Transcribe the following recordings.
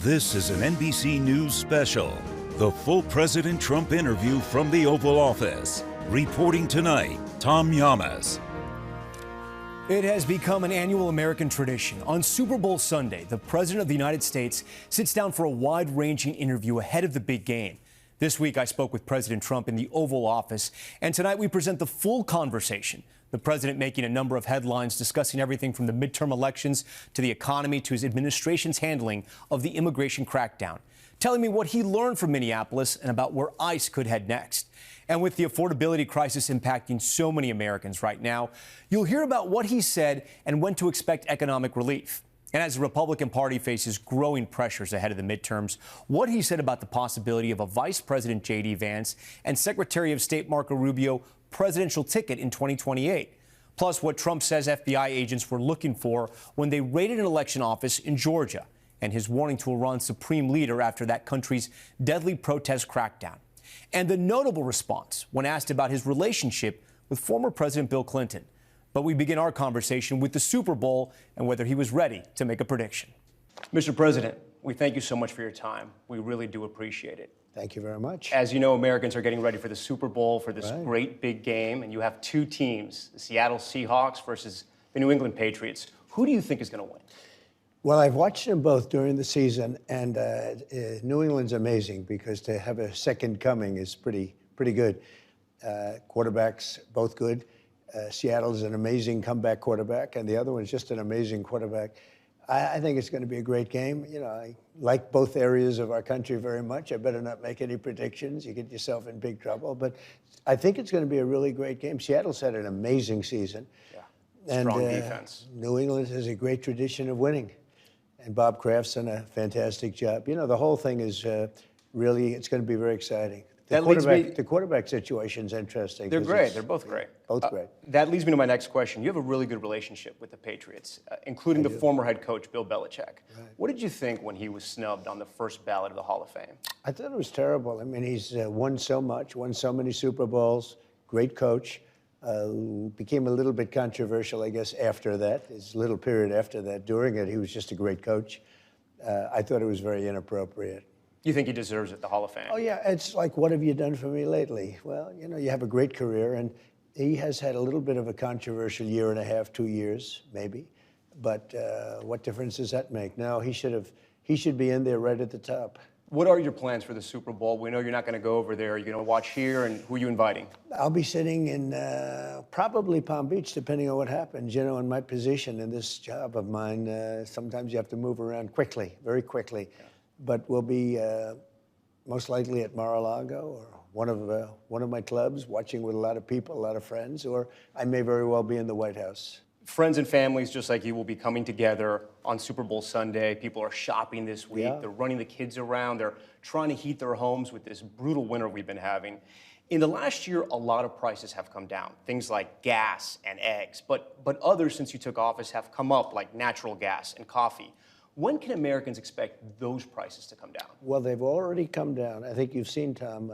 This is an NBC News special. The full President Trump interview from the Oval Office. Reporting tonight, Tom Llamas. It has become an annual American tradition. On Super Bowl Sunday, the President of the United States sits down for a wide-ranging interview ahead of the big game. This week, I spoke with President Trump in the Oval Office, and tonight we present the full conversation. The president making a number of headlines discussing everything from the midterm elections to the economy to his administration's handling of the immigration crackdown, telling me what he learned from Minneapolis and about where ICE could head next. And with the affordability crisis impacting so many Americans right now, you'll hear about what he said and when to expect economic relief. And as the Republican Party faces growing pressures ahead of the midterms, what he said about the possibility of a Vice President J.D. Vance and Secretary of State Marco Rubio presidential ticket in 2028. Plus, what Trump says FBI agents were looking for when they raided an election office in Georgia, and his warning to Iran's supreme leader after that country's deadly protest crackdown. And the notable response when asked about his relationship with former President Bill Clinton. But we begin our conversation with the Super Bowl and whether he was ready to make a prediction. Mr. President, we thank you so much for your time. We really do appreciate it. Thank you very much. As you know, Americans are getting ready for the Super Bowl, for this great big game, and you have two teams, the Seattle Seahawks versus the New England Patriots. Who do you think is going to win? Well, I've watched them both during the season, and New England's amazing because to have a second coming is pretty good. Quarterbacks, both good. Seattle's an amazing comeback quarterback, and the other one's just an amazing quarterback. I think it's going to be a great game. You know, I like both areas of our country very much. I better not make any predictions. You get yourself in big trouble. But I think it's going to be a really great game. Seattle's had an amazing season. Yeah, strong defense. New England has a great tradition of winning. And Bob Kraft's done a fantastic job. You know, the whole thing is really, it's going to be very exciting. The quarterback situation's interesting. They're great. They're both great. Both great. That leads me to my next question. You have a really good relationship with the Patriots, including the former head coach, Bill Belichick. Right. What did you think when he was snubbed on the first ballot of the Hall of Fame? I thought it was terrible. I mean, he's won so much, won so many Super Bowls, great coach. Became a little bit controversial, I guess, after that. His little period after that. During it, he was just a great coach. I thought it was very inappropriate. You think he deserves it, the Hall of Fame? Oh, yeah. It's like, what have you done for me lately? Well, you know, you have a great career, and he has had a little bit of a controversial year and a half, 2 years, maybe. But what difference does that make? No, he should be in there right at the top. What are your plans for the Super Bowl? We know you're not going to go over there. You're going to watch here, and who are you inviting? I'll be sitting in probably Palm Beach, depending on what happens. You know, in my position in this job of mine, sometimes you have to move around quickly, very quickly. Yeah. But we'll be most likely at Mar-a-Lago or one of my clubs, watching with a lot of people, a lot of friends, or I may very well be in the White House. Friends and families just like you will be coming together on Super Bowl Sunday. People are shopping this week. Yeah. They're running the kids around. They're trying to heat their homes with this brutal winter we've been having. In the last year, a lot of prices have come down, things like gas and eggs, but others since you took office have come up, like natural gas and coffee. When can Americans expect those prices to come down? Well, they've already come down. I think you've seen, Tom,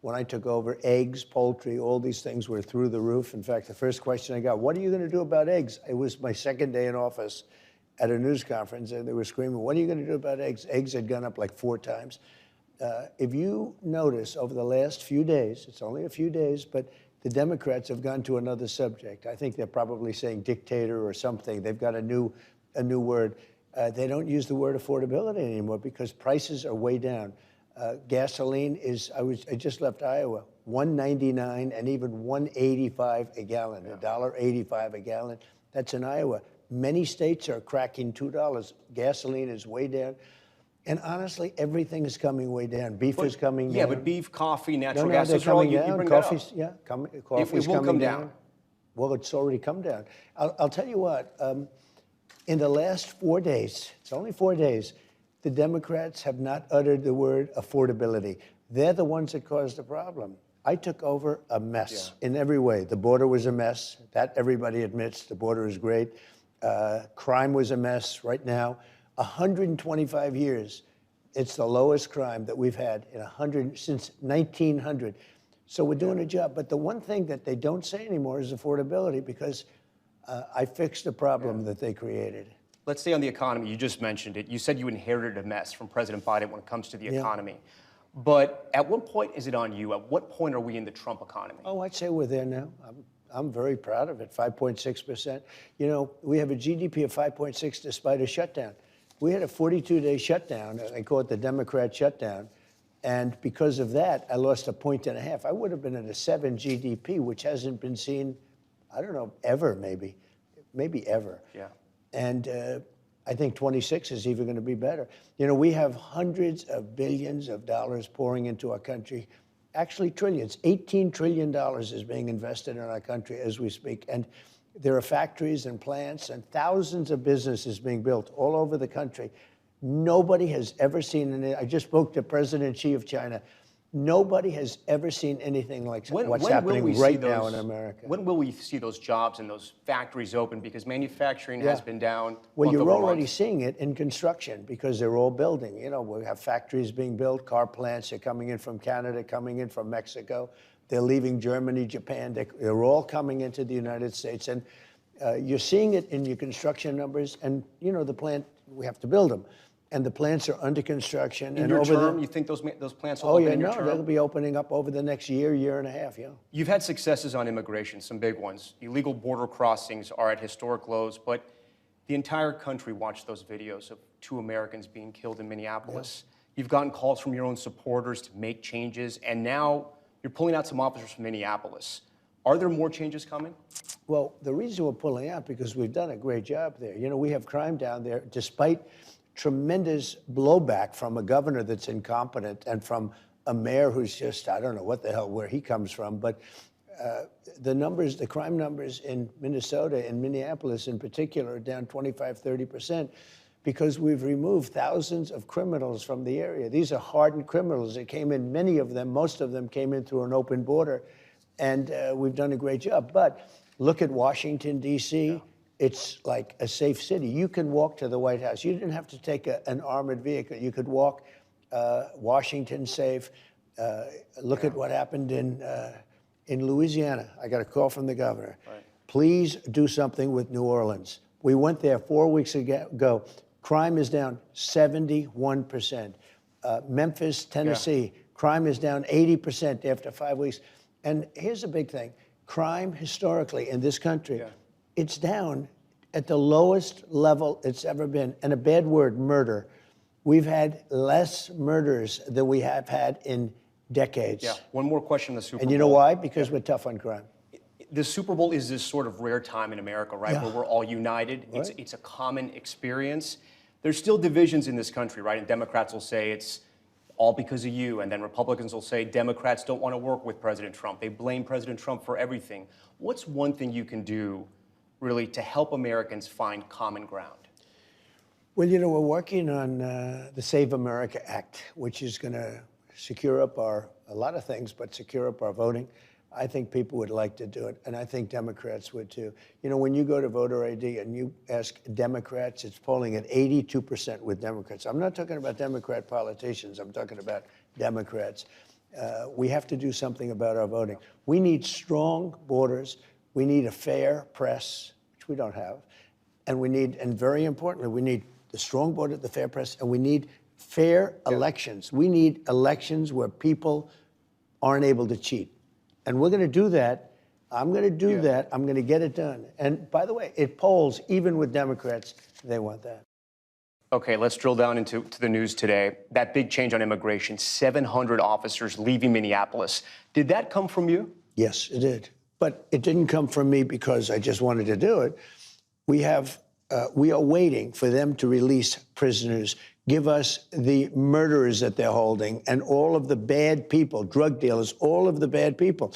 when I took over, eggs, poultry, all these things were through the roof. In fact, the first question I got, what are you going to do about eggs? It was my second day in office at a news conference, and they were screaming, what are you going to do about eggs? Eggs had gone up like 4 times. If you notice, over the last few days, it's only a few days, but the Democrats have gone to another subject. I think they're probably saying dictator or something. They've got a new word. They don't use the word affordability anymore because prices are way down. Gasoline is, I just left Iowa, $1.99 and even $1.85 a gallon, $1.85 a gallon. That's in Iowa. Many states are cracking $2. Gasoline is way down. And honestly, everything is coming way down. Beef is coming down. Yeah, but beef, coffee, natural gas, they're coming down. You bring Coffee's, coffee's coming down. Well, it's already come down. I'll tell you what. In the last 4 days, it's only 4 days, the Democrats have not uttered the word affordability. They're the ones that caused the problem. I took over a mess in every way. The border was a mess. That everybody admits. The border is great. Crime was a mess right now. 125 years. It's the lowest crime that we've had since 1900. So we're doing a job. But the one thing that they don't say anymore is affordability because I fixed the problem that they created. Let's stay on the economy. You just mentioned it. You said you inherited a mess from President Biden when it comes to the economy. But at what point is it on you? At what point are we in the Trump economy? Oh, I'd say we're there now. I'm very proud of it, 5.6%. You know, we have a GDP of 5.6 despite a shutdown. We had a 42-day shutdown. I call it the Democrat shutdown. And because of that, I lost 1.5 points. I would have been at a 7 GDP, which hasn't been seen, I don't know, ever maybe ever. Yeah. And I think 26 is even going to be better. You know, we have hundreds of billions of dollars pouring into our country. Actually, trillions. $18 trillion is being invested in our country as we speak. And there are factories and plants and thousands of businesses being built all over the country. Nobody has ever seen it. I just spoke to President Xi of China. Nobody has ever seen anything like what's happening right now in America. When will we see those jobs and those factories open? Because manufacturing has been down. Well, you're already seeing it in construction because they're all building. You know, we have factories being built, car plants are coming in from Canada, coming in from Mexico. They're leaving Germany, Japan. They're all coming into the United States. And you're seeing it in your construction numbers. And, you know, the plant, we have to build them. And the plants are under construction. In your term, you think those plants will open in your term? Oh, yeah, no, they'll be opening up over the next year and a half, yeah. You've had successes on immigration, some big ones. Illegal border crossings are at historic lows, but the entire country watched those videos of 2 Americans being killed in Minneapolis. Yeah. You've gotten calls from your own supporters to make changes, and now you're pulling out some officers from Minneapolis. Are there more changes coming? Well, the reason we're pulling out because we've done a great job there. You know, we have crime down there, despite tremendous blowback from a governor that's incompetent and from a mayor who's just, I don't know what the hell, where he comes from. But the crime numbers in Minnesota and Minneapolis in particular are down 25, 30% because we've removed thousands of criminals from the area. These are hardened criminals that came in, many of them, most of them came in through an open border. And we've done a great job. But look at Washington, D.C. Yeah. It's like a safe city. You can walk to the White House. You didn't have to take an armored vehicle. You could walk. Washington safe. Look at what happened in Louisiana. I got a call from the governor. Right. Please do something with New Orleans. We went there 4 weeks ago. Crime is down 71%. Memphis, Tennessee, crime is down 80% after 5 weeks. And here's a big thing. Crime historically in this country, it's down at the lowest level it's ever been. And a bad word, murder. We've had less murders than we have had in decades. Yeah. One more question on the Super Bowl. And you know why? Because we're tough on crime. The Super Bowl is this sort of rare time in America, right, where we're all united. Right. It's a common experience. There's still divisions in this country, right? And Democrats will say it's all because of you. And then Republicans will say Democrats don't want to work with President Trump. They blame President Trump for everything. What's one thing you can do really to help Americans find common ground? Well, you know, we're working on the Save America Act, which is going to secure up a lot of things, but secure up our voting. I think people would like to do it, and I think Democrats would too. You know, when you go to voter ID and you ask Democrats, it's polling at 82% with Democrats. I'm not talking about Democrat politicians. I'm talking about Democrats. We have to do something about our voting. We need strong borders. We need a fair press, which we don't have. And we need, and very importantly, we need the strong border, the fair press, and we need fair elections. We need elections where people aren't able to cheat. And we're going to do that. I'm going to do that. I'm going to get it done. And by the way, it polls, even with Democrats, they want that. Okay, let's drill down into the news today. That big change on immigration, 700 officers leaving Minneapolis. Did that come from you? Yes, it did. But it didn't come from me because I just wanted to do it. We are waiting for them to release prisoners, give us the murderers that they're holding, and all of the bad people, drug dealers, all of the bad people.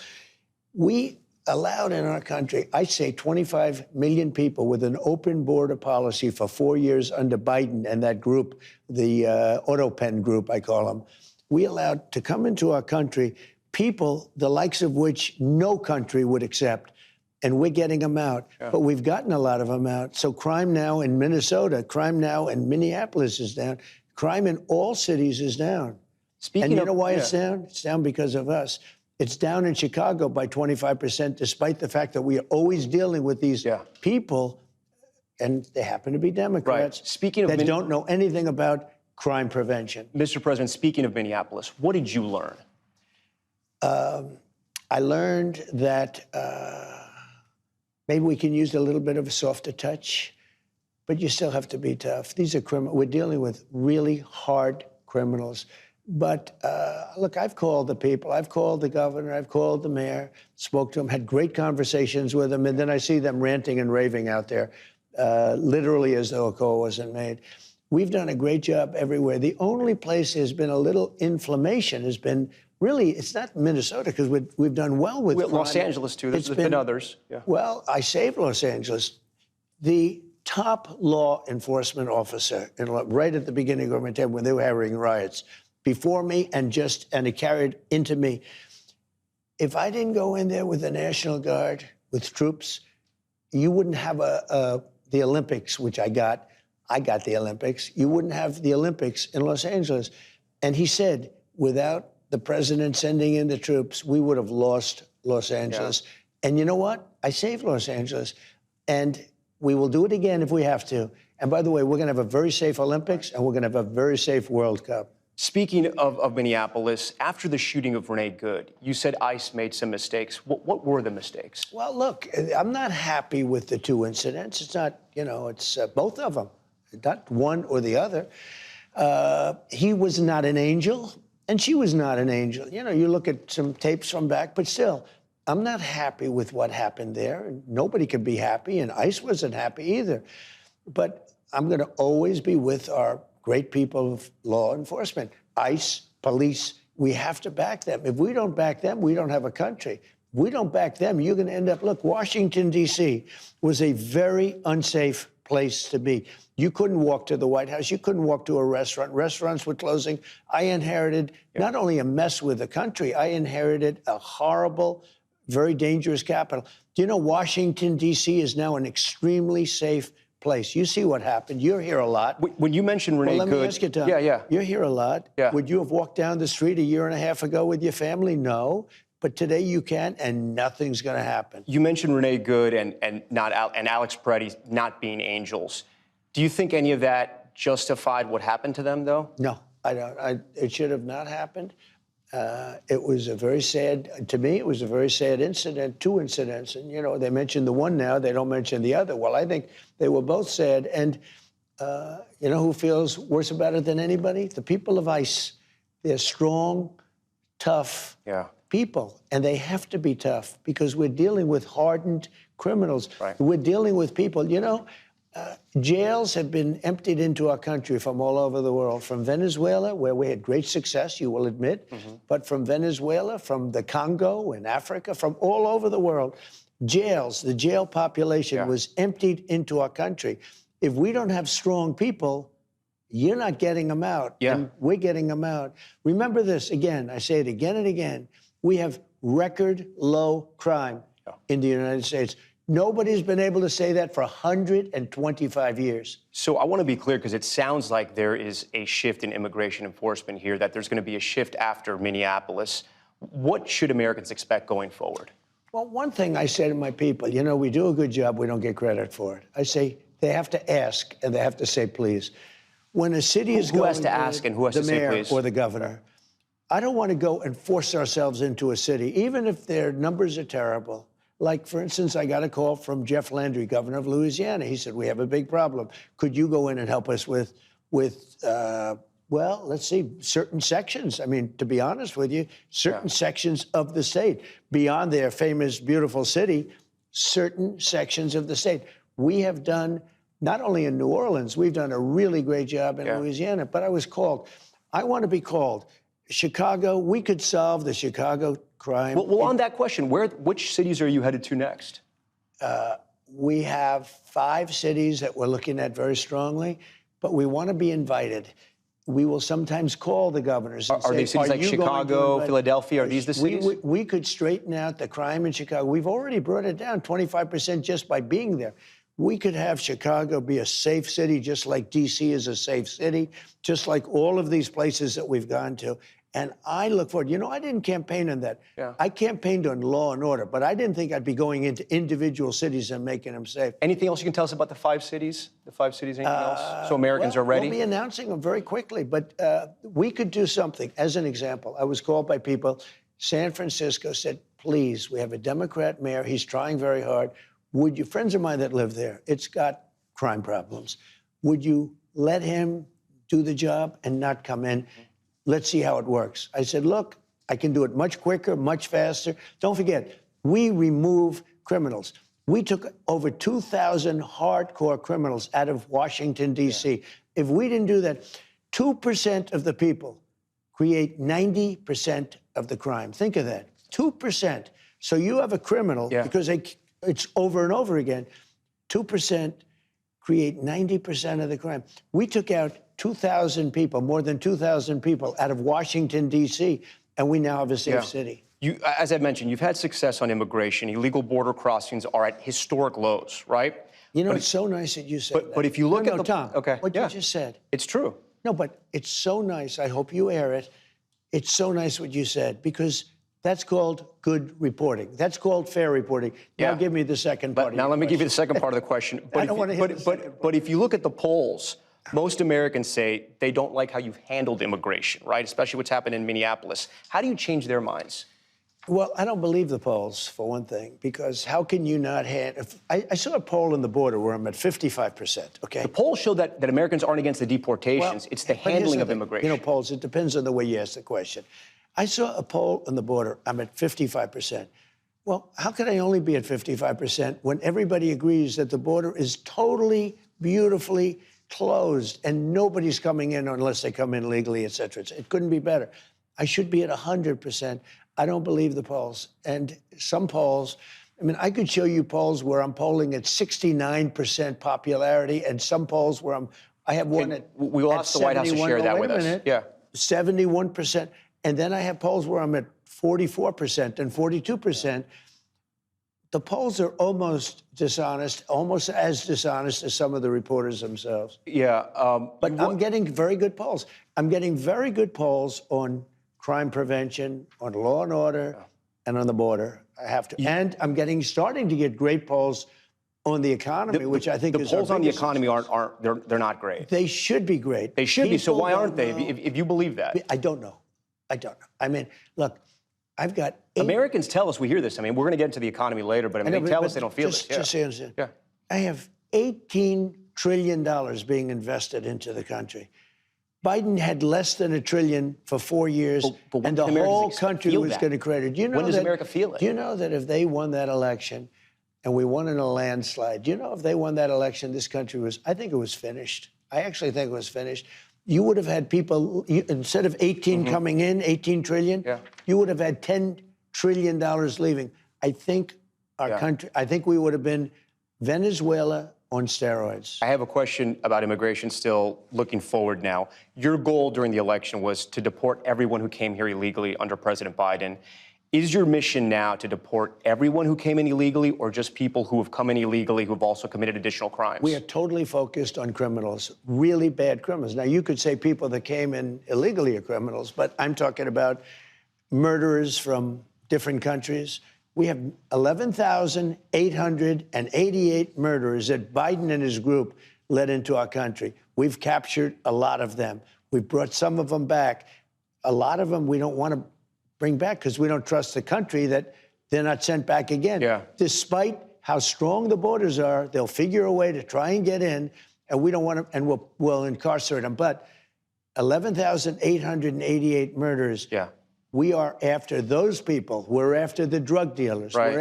We allowed in our country, I say 25 million people with an open border policy for 4 years under Biden and that group, the auto pen group, I call them. We allowed to come into our country people the likes of which no country would accept, and we're getting them out. Yeah. But we've gotten a lot of them out. So crime now in Minnesota, crime now in Minneapolis is down. Crime in all cities is down. And you know why it's down? It's down because of us. It's down in Chicago by 25%, despite the fact that we are always dealing with these people and they happen to be Democrats Speaking of that don't know anything about crime prevention. Mr. President, speaking of Minneapolis, what did you learn? I learned that maybe we can use a little bit of a softer touch, but you still have to be tough. These are criminals. We're dealing with really hard criminals. But look, I've called the people. I've called the governor. I've called the mayor, spoke to them, had great conversations with them, and then I see them ranting and raving out there, literally as though a call wasn't made. We've done a great job everywhere. The only place there's been a little inflammation has been really, it's not Minnesota, because we've done well with Los Angeles, too. There's been others. Yeah. Well, I saved Los Angeles. The top law enforcement officer, right at the beginning of my time when they were having riots, before me and it carried into me. If I didn't go in there with the National Guard, with troops, you wouldn't have the Olympics, which I got. I got the Olympics. You wouldn't have the Olympics in Los Angeles. And he said, without the president sending in the troops, we would have lost Los Angeles. Yeah. And you know what? I saved Los Angeles. And we will do it again if we have to. And by the way, we're going to have a very safe Olympics, and we're going to have a very safe World Cup. Speaking of Minneapolis, after the shooting of Renee Good, you said ICE made some mistakes. What were the mistakes? Well, look, I'm not happy with the two incidents. It's not, it's both of them, not one or the other. He was not an angel, and she was not an angel. You look at some tapes from back, but still, I'm not happy with what happened there. Nobody could be happy, and ICE wasn't happy either. But I'm going to always be with our great people of law enforcement, ICE, police. We have to back them. If we don't back them, we don't have a country. If we don't back them, you're going to end up, look, Washington, D.C. was a very unsafe place to be. You couldn't walk to the White House. You couldn't walk to a restaurant. Restaurants were closing. I inherited not only a mess with the country, I inherited a horrible, very dangerous capital. Do you know Washington, D.C. is now an extremely safe place? You see what happened. You're here a lot. When you mentioned Renee Good... Let me ask you, Tom. Yeah. You're here a lot. Yeah. Would you have walked down the street a year and a half ago with your family? No. But today you can, and nothing's going to happen. You mentioned Renee Good and Alex Peretti not being angels. Do you think any of that justified what happened to them, though? No, I don't. It should have not happened. It was a very sad, to me, it was a very sad incident, two incidents. And, they mention the one now, they don't mention the other. Well, I think they were both sad. And you know who feels worse about it than anybody? The people of ICE. They're strong, tough people. And they have to be tough because we're dealing with hardened criminals. Right. We're dealing with people, jails have been emptied into our country from all over the world, from Venezuela, where we had great success, you will admit, but from Venezuela, from the Congo in Africa, from all over the world. Jails, the jail population was emptied into our country. If we don't have strong people, you're not getting them out, and we're getting them out. Remember this, again, I say it again and again, we have record low crime in the United States. Nobody's been able to say that for 125 years. So I want to be clear, because it sounds like there is a shift in immigration enforcement here, that there's going to be a shift after Minneapolis. What should Americans expect going forward? Well, one thing I say to my people, we do a good job, we don't get credit for it. I say they have to ask and they have to say please. When a city is going... Who has to ask and who has to say please? The mayor or the governor. I don't want to go and force ourselves into a city, even if their numbers are terrible. Like, for instance, I got a call from Jeff Landry, governor of Louisiana. He said, we have a big problem. Could you go in and help us with well, let's see, certain sections. I mean, to be honest with you, certain sections of the state, beyond their famous, beautiful city, certain sections of the state. We have done, not only in New Orleans, we've done a really great job in Louisiana, but I was called. I want to be called. Chicago, we could solve the Chicago crime. Well, on that question, which cities are you headed to next? We have 5 cities that we're looking at very strongly, but we want to be invited. We will sometimes call the governors and say, are they cities like Chicago, Philadelphia? Are these the cities? We could straighten out the crime in Chicago. We've already brought it down 25% just by being there. We could have Chicago be a safe city, just like D.C. is a safe city, just like all of these places that we've gone to. And I look forward. You know, I didn't campaign on that. Yeah. I campaigned on law and order, but I didn't think I'd be going into individual cities and making them safe. Anything else you can tell us about the 5 cities? The 5 cities, anything else? So Americans are ready? We'll be announcing them very quickly, but we could do something. As an example, I was called by people. San Francisco said, please, we have a Democrat mayor. He's trying very hard. Would you, friends of mine that live there, it's got crime problems. Would you let him do the job and not come in? Let's see how it works. I said, look, I can do it much quicker, much faster. Don't forget, we remove criminals. We took over 2,000 hardcore criminals out of Washington, D.C. Yeah. If we didn't do that, 2% of the people create 90% of the crime. Think of that, 2%. So you have a criminal, because it's over and over again, 2% create 90% of the crime. We took out 2,000 people, more than 2,000 people out of Washington, D.C., and we now have a safe city. As I mentioned, you've had success on immigration. Illegal border crossings are at historic lows, right? You know, it's so nice that you said that. But if you look at Tom, okay, what you just said. It's true. No, but it's so nice. I hope you air it. It's so nice what you said, because that's called good reporting. That's called fair reporting. Now give me the second part. Now let me give you the second part of the question. I don't want to hear the second part. But if you look at the polls, most Americans say they don't like how you've handled immigration, right? Especially what's happened in Minneapolis. How do you change their minds? Well, I don't believe the polls, for one thing, because how can you not I saw a poll in the border where I'm at 55%, okay? The polls show that Americans aren't against the deportations. It's the handling of immigration. You know, polls, it depends on the way you ask the question. I saw a poll on the border. I'm at 55%. Well, how could I only be at 55% when everybody agrees that the border is totally, beautifully closed and nobody's coming in unless they come in legally, et cetera. It couldn't be better. I should be at 100%. I don't believe the polls. And some polls, I mean, I could show you polls where I'm polling at 69% popularity, and some polls where I have one at we will ask the White House to share that with us. Yeah. 71%. And then I have polls where I'm at 44% and 42%. The polls are almost dishonest, almost as dishonest as some of the reporters themselves. Yeah. But I'm getting very good polls. I'm getting very good polls on crime prevention, on law and order, and on the border. I have to. And I'm starting to get great polls on the economy, which I think is the polls on the economy they're not great. They should be great. They should be. So why aren't they? If you believe that, I don't know. I don't know. I mean, look, I've got Americans tell us, we hear this. I mean, we're going to get into the economy later, but they tell us they don't feel it. Just understand. Yeah. I have $18 trillion being invested into the country. Biden had less than $1 trillion for 4 years, and the whole country was going to credit. When does America feel it? Do you know that if they won that election, and we won in a landslide, do you know if they won that election, this country I think it was finished. I actually think it was finished. You would have had people, instead of 18 coming in, 18 trillion, you would have had $10 trillion leaving. I think our country, I think we would have been Venezuela on steroids. I have a question about immigration still looking forward now. Your goal during the election was to deport everyone who came here illegally under President Biden. Is your mission now to deport everyone who came in illegally, or just people who have come in illegally who have also committed additional crimes? We are totally focused on criminals, really bad criminals. Now, you could say people that came in illegally are criminals, but I'm talking about murderers from different countries. We have 11,888 murderers that Biden and his group led into our country. We've captured a lot of them. We've brought some of them back. A lot of them we don't want to bring back because we don't trust the country that they're not sent back again. Yeah. Despite how strong the borders are, they'll figure a way to try and get in, and we don't want to, and we'll incarcerate them. But 11,888 murders. Yeah. We are after those people. We're after the drug dealers. Right.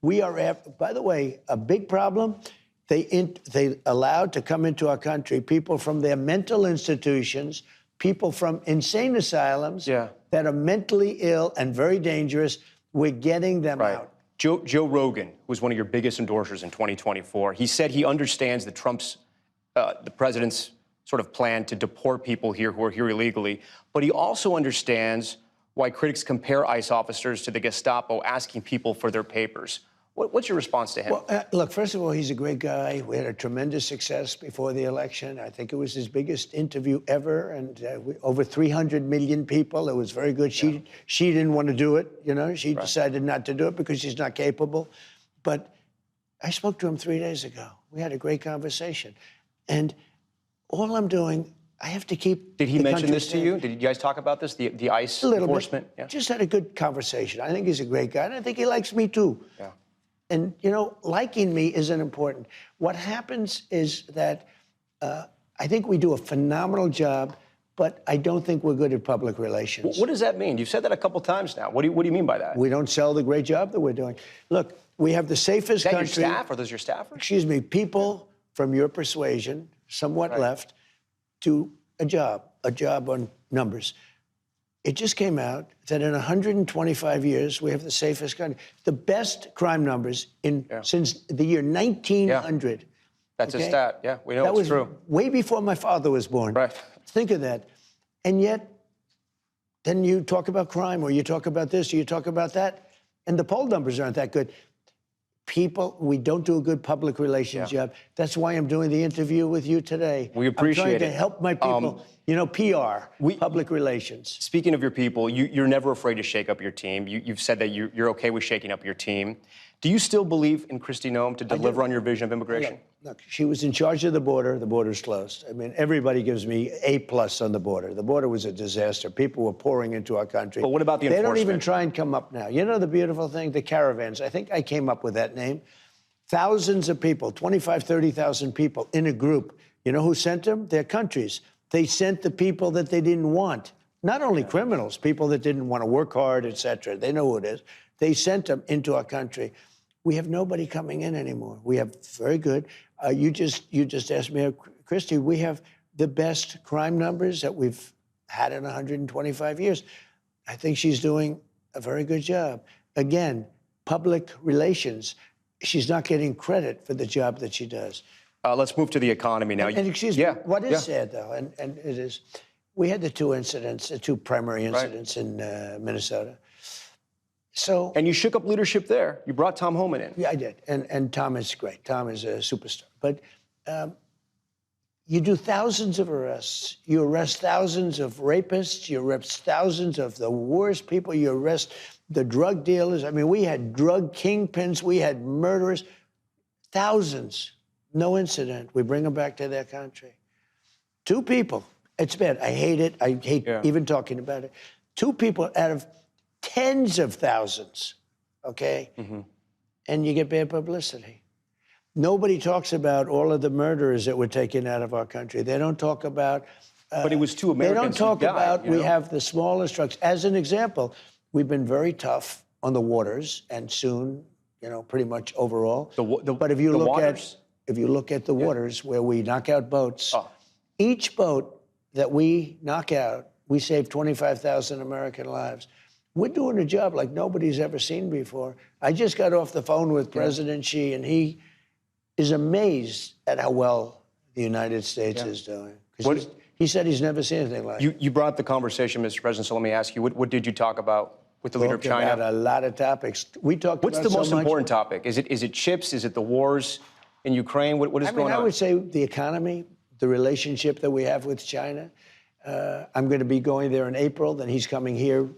We are after, by the way, a big problem. They allowed to come into our country people from their mental institutions, people from insane asylums that are mentally ill and very dangerous. We're getting them out. Joe Rogan was one of your biggest endorsers in 2024. He said he understands that the president's sort of plan to deport people here who are here illegally, but he also understands why critics compare ICE officers to the Gestapo asking people for their papers. What's your response to him? Well, look, first of all, he's a great guy. We had a tremendous success before the election. I think it was his biggest interview ever, and over 300 million people. It was very good. She didn't want to do it, you know. She decided not to do it because she's not capable. But I spoke to him 3 days ago. We had a great conversation. And all I'm doing, I have to keep. Did he mention this to you? Did you guys talk about this, the ICE enforcement? Yeah. Just had a good conversation. I think he's a great guy, and I think he likes me too. Yeah. And, you know, liking me isn't important. What happens is that I think we do a phenomenal job, but I don't think we're good at public relations. What does that mean? You've said that a couple times now. What do you mean by that? We don't sell the great job that we're doing. Look, we have the safest country. Is that your staff? Are those your staffers? Excuse me, people from your persuasion, somewhat left, to a job on numbers. It just came out that in 125 years, we have the safest country. The best crime numbers since the year 1900. Yeah. That's a stat. Yeah, we know that it's was true. Way before my father was born. Right. Think of that. And yet, then you talk about crime, or you talk about this, or you talk about that, and the poll numbers aren't that good. People, we don't do a good public relations job. That's why I'm doing the interview with you today. We appreciate it. I'm trying to help my people. You know, PR, public relations. Speaking of your people, you're never afraid to shake up your team. You've said that you're okay with shaking up your team. Do you still believe in Kristi Noem to deliver on your vision of immigration? Look, she was in charge of the border. The border's closed. I mean, everybody gives me A+ on the border. The border was a disaster. People were pouring into our country. But what about the enforcement? They don't even try and come up now. You know the beautiful thing? The caravans. I think I came up with that name. Thousands of people, 25, 30,000 people in a group. You know who sent them? Their countries. They sent the people that they didn't want. Not only criminals, people that didn't want to work hard, et cetera. They know who it is. They sent them into our country. We have nobody coming in anymore. We have very good. You just asked me, Kristi, we have the best crime numbers that we've had in 125 years. I think she's doing a very good job. Again, public relations. She's not getting credit for the job that she does. Let's move to the economy now. And excuse me, what is sad, though, and it is, we had the two primary incidents in Minnesota. So, and you shook up leadership there. You brought Tom Homan in. Yeah, I did. And Tom is great. Tom is a superstar. But you do thousands of arrests. You arrest thousands of rapists. You arrest thousands of the worst people. You arrest the drug dealers. I mean, we had drug kingpins. We had murderers. Thousands. No incident. We bring them back to their country. Two people. It's bad. I hate it. I hate even talking about it. Two people out of tens of thousands, okay? And you get bad publicity. Nobody talks about all of the murderers that were taken out of our country. They don't talk about... but it was two Americans. They don't talk about we have the smallest trucks. As an example, we've been very tough on the waters, and soon, you know, pretty much overall. But if you look at the waters where we knock out boats, each boat that we knock out, we save 25,000 American lives. We're doing a job like nobody's ever seen before. I just got off the phone with President Xi, and he is amazed at how well the United States is doing. He said he's never seen anything like it. You brought the conversation, Mr. President, so let me ask you, what did you talk about with the leader of China? About a lot of topics. We talked What's about the most important topic? Is it chips? Is it the wars in Ukraine? What is going on? I would say the economy, the relationship that we have with China. I'm going to be going there in April, then he's coming here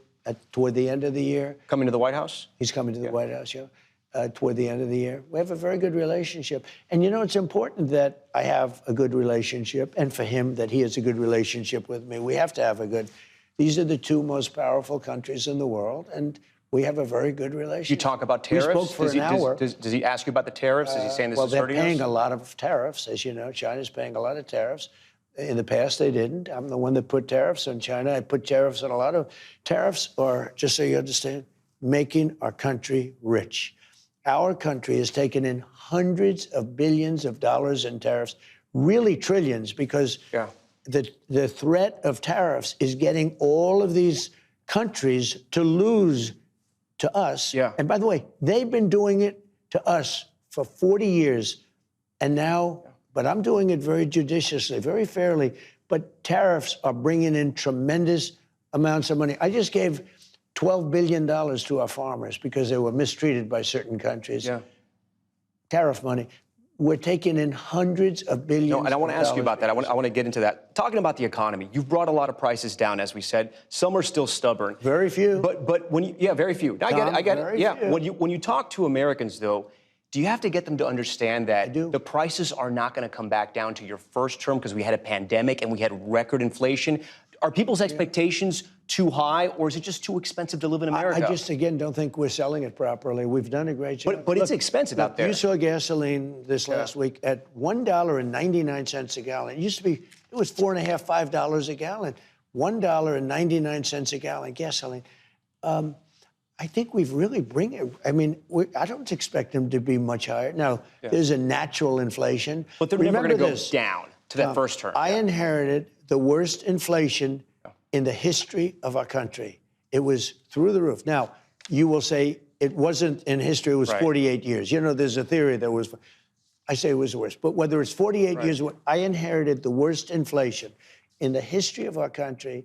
toward the end of the year. Coming to the White House? He's coming to the White House, toward the end of the year. We have a very good relationship. And, you know, it's important that I have a good relationship, and for him that he has a good relationship with me. We have to have a good... These are the two most powerful countries in the world, and we have a very good relationship. You talk about tariffs? We spoke for an hour. Does he ask you about the tariffs? Is he saying this is hurting us? Well, they're paying a lot of tariffs, as you know. China's paying a lot of tariffs. In the past, they didn't. I'm the one that put tariffs on China. I put tariffs on a lot of tariffs, or just so you understand, making our country rich. Our country has taken in hundreds of billions of dollars in tariffs, really trillions, because the threat of tariffs is getting all of these countries to lose to us. And by the way, they've been doing it to us for 40 years, and now... But I'm doing it very judiciously, very fairly. But tariffs are bringing in tremendous amounts of money. I just gave $12 billion to our farmers because they were mistreated by certain countries. Yeah. Tariff money. We're taking in hundreds of billions. No, and I want to ask you about that. I because want to get into that. Talking about the economy, you've brought a lot of prices down, as we said. Some are still stubborn. very few. But when you, very few. I get it. I get it. very Yeah. few. When you talk to Americans, though, do you have to get them to understand that the prices are not going to come back down to your first term because we had a pandemic and we had record inflation? Are people's expectations too high, or is it just too expensive to live in America? I just, again, don't think we're selling it properly. We've done a great job. But it's expensive out there. You saw gasoline this last week at $1.99 a gallon. It used to be, it was $4.50, $5 a gallon. $1.99 a gallon gasoline. I think we've really bring it. I mean, I don't expect them to be much higher. Now, there's a natural inflation. But they're never going to go down to that first term. I inherited the worst inflation in the history of our country. It was through the roof. Now, you will say it wasn't in history, it was 48 years. You know, there's a theory that was, I say it was the worst. But whether it's 48 years, I inherited the worst inflation in the history of our country,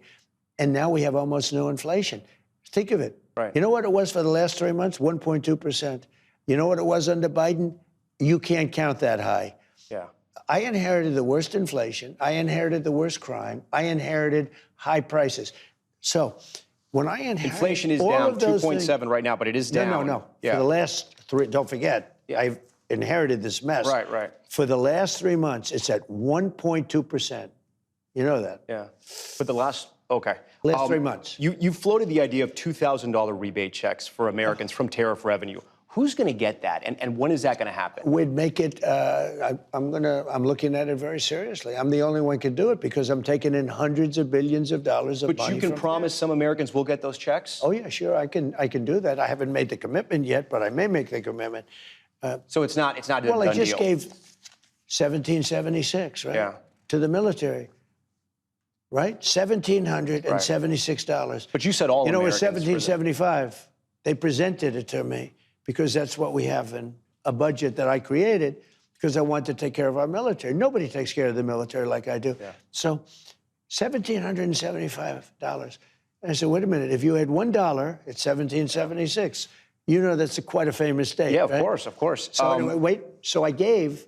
and now we have almost no inflation. Think of it. You know what it was for the last 3 months? 1.2%. You know what it was under Biden? You can't count that high. Yeah. I inherited the worst inflation. I inherited the worst crime. I inherited high prices. So when I inherited inflation is all down of those 2.7 right now, but it is down. No. Yeah. For the last three, don't forget, I've inherited this mess. Right. For the last 3 months, it's at 1.2%. You know that. Yeah. But the last, okay. Last 3 months. You floated the idea of $2,000 rebate checks for Americans from tariff revenue. Who's going to get that, and when is that going to happen? We'd make it. I'm looking at it very seriously. I'm the only one who can do it because I'm taking in hundreds of billions of dollars of money. But you can promise some Americans will get those checks? Oh yeah, sure. I can do that. I haven't made the commitment yet, but I may make the commitment. So it's not a done well, I just deal. gave 1776, right? Yeah. To the military. Right? $1,776. But you said all You know, it was Americans. $1,775. They presented it to me because that's what we have in a budget that I created because I want to take care of our military. Nobody takes care of the military like I do. Yeah. So $1,775. And I said, wait a minute, if you had $1, it's $1,776. You know that's quite a famous date, Yeah, right? of course. So anyway, wait, so I gave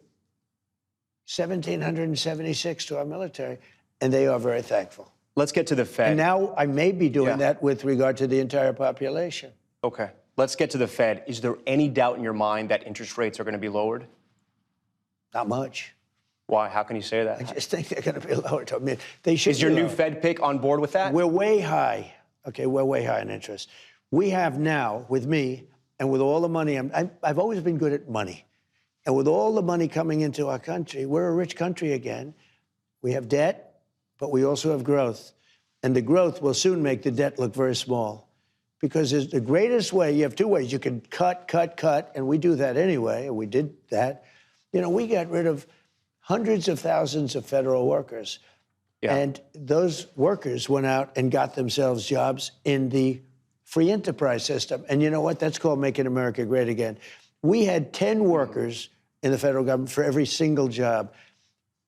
$1,776 to our military, and they are very thankful. Let's get to the Fed. And now I may be doing that with regard to the entire population. Okay. Let's get to the Fed. Is there any doubt in your mind that interest rates are going to be lowered? Not much. Why? How can you say that? I just think they're going to be lowered. I mean, they should. Is your new Fed pick on board with that? We're way high. Okay, we're way high in interest. We have now, with me and with all the money, I've always been good at money. And with all the money coming into our country, we're a rich country again. We have debt, but we also have growth. And the growth will soon make the debt look very small. Because it's the greatest way, you have two ways. You can cut, and we do that anyway, and we did that. You know, we got rid of hundreds of thousands of federal workers. Yeah. And those workers went out and got themselves jobs in the free enterprise system. And you know what? That's called making America great again. We had 10 workers in the federal government for every single job.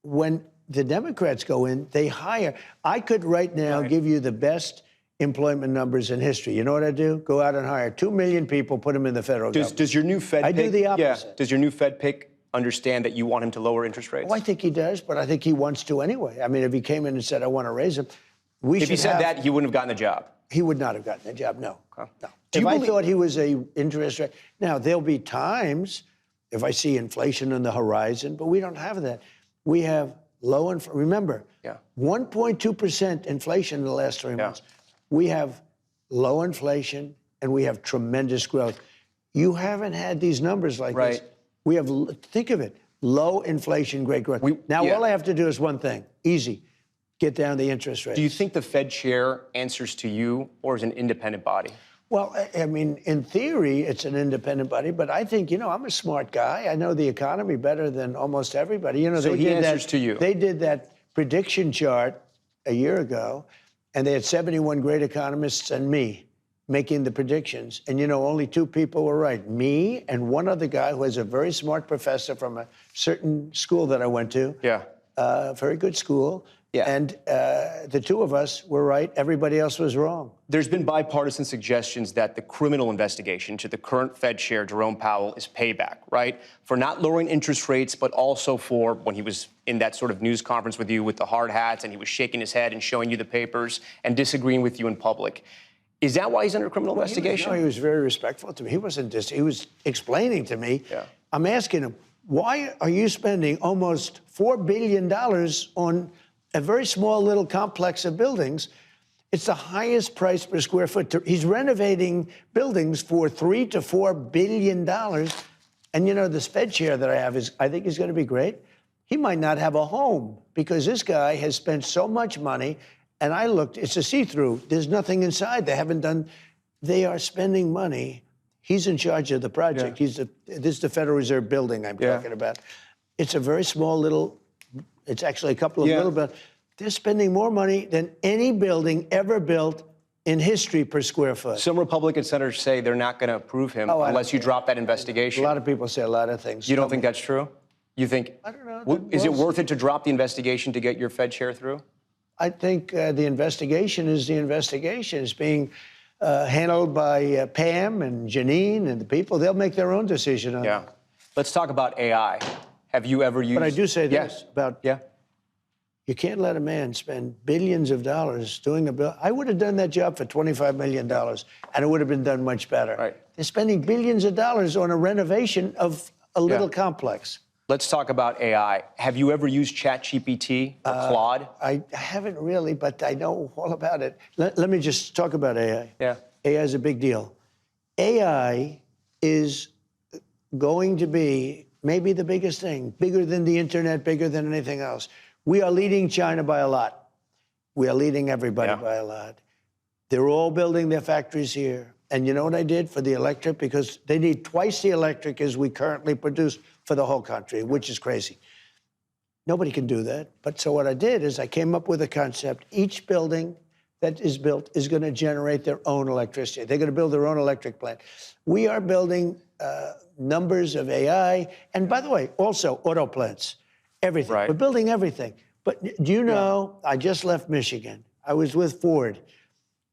When the Democrats go in, they hire. I could right now give you the best employment numbers in history. You know what I do? Go out and hire 2 million people, put them in the federal government. Does your new Fed pick... I do the opposite. Yeah. Does your new Fed pick understand that you want him to lower interest rates? Oh, I think he does, but I think he wants to anyway. I mean, if he came in and said, I want to raise them, if he said that, he wouldn't have gotten the job. He would not have gotten the job, no. Okay. No. If I thought he was a interest rate... Now, there'll be times if I see inflation on the horizon, but we don't have that. We have low inflation. Remember, 1.2% inflation in the last 3 months. We have low inflation, and we have tremendous growth. You haven't had these numbers like this. We have, think of it, low inflation, great growth. All I have to do is one thing, easy, get down the interest rate. Do you think the Fed chair answers to you or is an independent body? Well, I mean, in theory, it's an independent body, but I think, you know, I'm a smart guy. I know the economy better than almost everybody. You know, so he answers to you. They did that prediction chart a year ago, and they had 71 great economists and me making the predictions. And, you know, only 2 people were right, me and one other guy who is a very smart professor from a certain school that I went to. Yeah. Very good school. Yeah. And the two of us were right. Everybody else was wrong. There's been bipartisan suggestions that the criminal investigation to the current Fed chair, Jerome Powell, is payback, right? For not lowering interest rates, but also for when he was in that sort of news conference with you with the hard hats and he was shaking his head and showing you the papers and disagreeing with you in public. Is that why he's under criminal investigation? He was very respectful to me. He wasn't he was explaining to me. Yeah. I'm asking him, why are you spending almost $4 billion on a very small little complex of buildings? It's the highest price per square foot. He's renovating buildings for $3 to $4 billion. And, you know, this Fed chair that I have I think is going to be great. He might not have a home because this guy has spent so much money. And I looked, it's a see-through. There's nothing inside. They are spending money. He's in charge of the project. Yeah. This is the Federal Reserve building I'm talking about. It's a very small little, it's actually a couple of little buildings. They're spending more money than any building ever built in history per square foot. Some Republican senators say they're not going to approve him unless you drop that investigation. A lot of people say a lot of things. You don't think that's true? You think? I don't know. Is it worth it to drop the investigation to get your Fed chair through? I think the investigation is the investigation. It's being handled by Pam and Janine and the people. They'll make their own decision on it. Let's talk about AI. Have you ever used... But I do say this about... Yeah. You can't let a man spend billions of dollars doing a bill. I would have done that job for $25 million, and it would have been done much better. Right. They're spending billions of dollars on a renovation of a little complex. Let's talk about AI. Have you ever used ChatGPT or Claude? I haven't really, but I know all about it. Let me just talk about AI. Yeah. AI is a big deal. AI is going to be maybe the biggest thing, bigger than the internet, bigger than anything else. We are leading China by a lot. We are leading everybody by a lot. They're all building their factories here. And you know what I did for the electric? Because they need twice the electric as we currently produce for the whole country, which is crazy. Nobody can do that. But so what I did is I came up with a concept. Each building that is built is going to generate their own electricity. They're going to build their own electric plant. We are building numbers of AI. And by the way, also auto plants, everything. Right. We're building everything. But do you know, I just left Michigan. I was with Ford.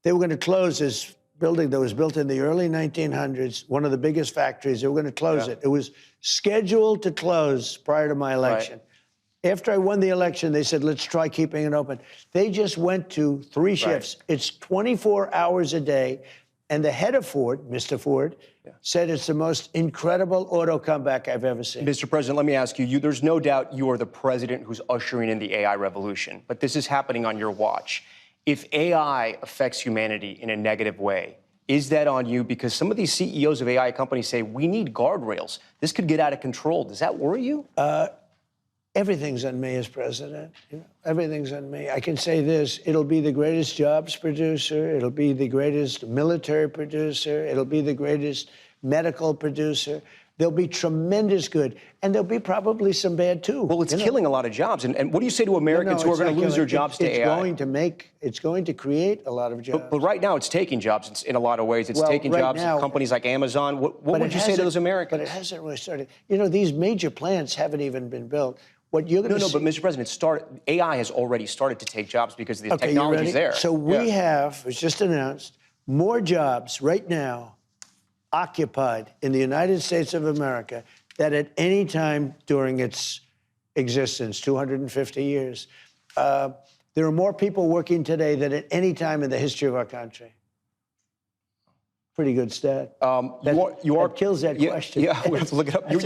They were going to close this building that was built in the early 1900s, one of the biggest factories. They were going to close it. It was scheduled to close prior to my election. After I won the election, they said, let's try keeping it open. They just went to 3 shifts. It's 24 hours a day. And the head of Ford, Mr. Ford, said it's the most incredible auto comeback I've ever seen. Mr. President, let me ask you, there's no doubt you are the president who's ushering in the AI revolution, but this is happening on your watch. If AI affects humanity in a negative way, is that on you? Because some of these CEOs of AI companies say, we need guardrails. This could get out of control. Does that worry you? Everything's on me as president. You know, everything's on me. I can say this, it'll be the greatest jobs producer. It'll be the greatest military producer. It'll be the greatest medical producer. There'll be tremendous good. And there'll be probably some bad, too. Well, it's killing a lot of jobs. And what do you say to Americans who are going to lose their jobs to AI? It's going to create a lot of jobs. But right now, it's taking jobs in a lot of ways. It's taking jobs from companies like Amazon. What would you say to those Americans? But it hasn't really started. You know, these major plants haven't even been built. What you're going to see... but Mr. President, AI has already started to take jobs because the technology is there. So we have, it's just announced, more jobs right now occupied in the United States of America than at any time during its existence, 250 years. There are more people working today than at any time in the history of our country. Pretty good stat. That kills that question. Yeah, we have to look it up. That's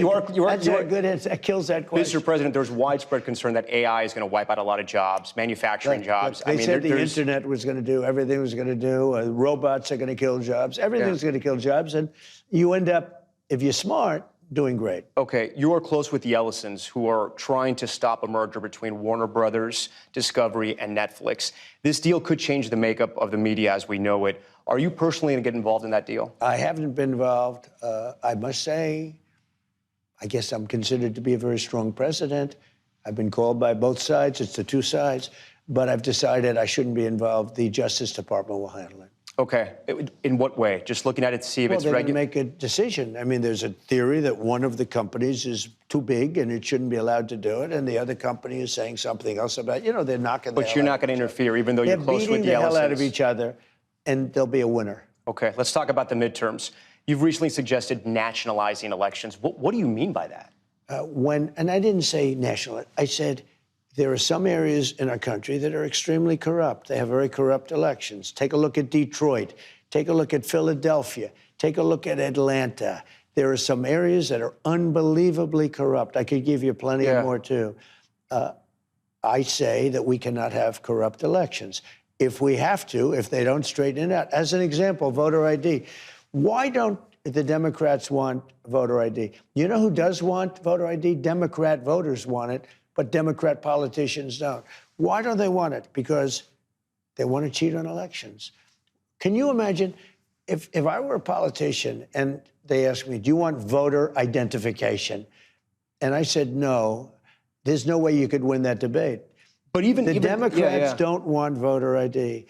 a good answer. That kills that question. Mr. President, there's widespread concern that AI is going to wipe out a lot of jobs, manufacturing jobs. They said the internet was going to do, everything was going to do, robots are going to kill jobs, everything's going to kill jobs, and you end up, if you're smart, doing great. Okay, you are close with the Ellisons, who are trying to stop a merger between Warner Brothers, Discovery, and Netflix. This deal could change the makeup of the media as we know it. Are you personally going to get involved in that deal? I haven't been involved. I must say, I guess I'm considered to be a very strong president. I've been called by both sides. It's the two sides. But I've decided I shouldn't be involved. The Justice Department will handle it. Okay. In what way? Just looking at it to see if Well, it's they're going to regular? make a decision. I mean, there's a theory that one of the companies is too big and it shouldn't be allowed to do it, and the other company is saying something else about, they're knocking the But hell you're out not of going to each other. interfere, even though They're you're close with beating the the hell out of Ellisons. each other, and there'll be a winner. Okay, let's talk about the midterms. You've recently suggested nationalizing elections. What do you mean by that? And I didn't say national, I said there are some areas in our country that are extremely corrupt. They have very corrupt elections. Take a look at Detroit. Take a look at Philadelphia. Take a look at Atlanta. There are some areas that are unbelievably corrupt. I could give you plenty more, too. I say that we cannot have corrupt elections. If we have to, if they don't straighten it out. As an example, voter ID. Why don't the Democrats want voter ID? You know who does want voter ID? Democrat voters want it, but Democrat politicians don't. Why don't they want it? Because they want to cheat on elections. Can you imagine if I were a politician and they asked me, do you want voter identification? And I said, no, there's no way you could win that debate. But even the Democrats don't want voter ID.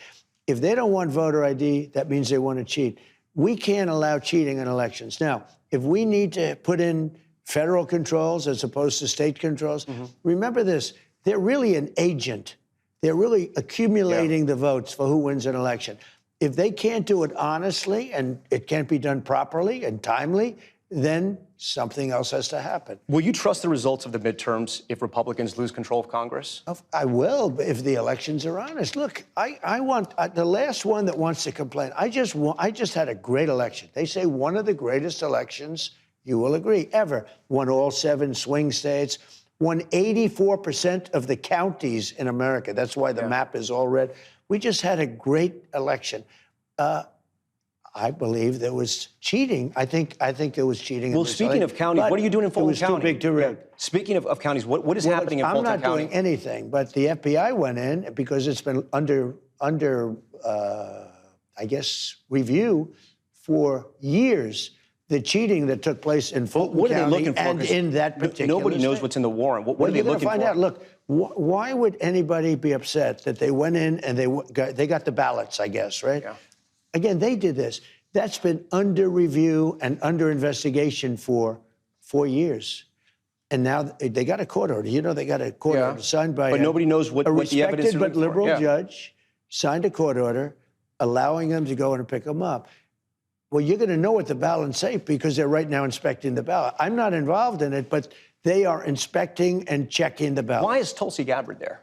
If they don't want voter ID, that means they want to cheat. We can't allow cheating in elections. Now, if we need to put in federal controls as opposed to state controls, remember this, they're really an agent. They're really accumulating the votes for who wins an election. If they can't do it honestly and it can't be done properly and timely, then something else has to happen. Will you trust the results of the midterms if Republicans lose control of Congress? I will, if the elections are honest. Look, I want the last one that wants to complain. I just had a great election. They say one of the greatest elections, you will agree, ever. Won all 7 swing states. Won 84% of the counties in America. That's why the map is all red. We just had a great election. I believe there was cheating. I think there was cheating. Well, speaking of counties, what are you doing in Fulton County? It was too big to rig. Speaking of counties, what is happening in Fulton County? I'm not doing anything, but the FBI went in because it's been under I guess, review for years. The cheating that took place in Fulton what County are they looking for? and in that particular nobody knows state. what's in the warrant. What are they looking for? Find out. Look, why would anybody be upset that they went in and they got the ballots, I guess, right? Yeah. Again, they did this. That's been under review and under investigation for 4 years. And now they got a court order. You know, they got a court order signed by but nobody knows what the evidence is. A respected but liberal judge signed a court order allowing them to go in and pick them up. Well, you're going to know what the ballots say because they're right now inspecting the ballot. I'm not involved in it, but they are inspecting and checking the ballot. Why is Tulsi Gabbard there?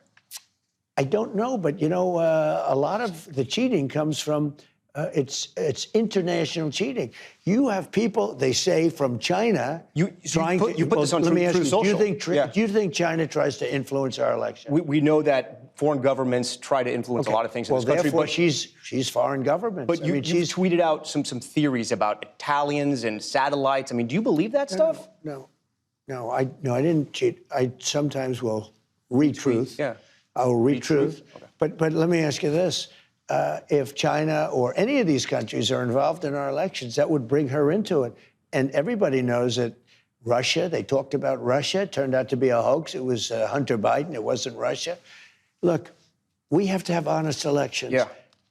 I don't know, but, you know, a lot of the cheating comes from it's international cheating. You have people, they say, from China trying to... You put this on True Social. Do you think China tries to influence our election? We know that foreign governments try to influence a lot of things in this country. Therefore, she's foreign government. But she's tweeted out some theories about Italians and satellites. I mean, do you believe that stuff? No, I didn't cheat. I sometimes will read truth. Yeah. I will read truth. Okay. But let me ask you this. If China or any of these countries are involved in our elections, that would bring her into it. And everybody knows that Russia, they talked about Russia, it turned out to be a hoax. It was Hunter Biden. It wasn't Russia. Look, we have to have honest elections. Yeah.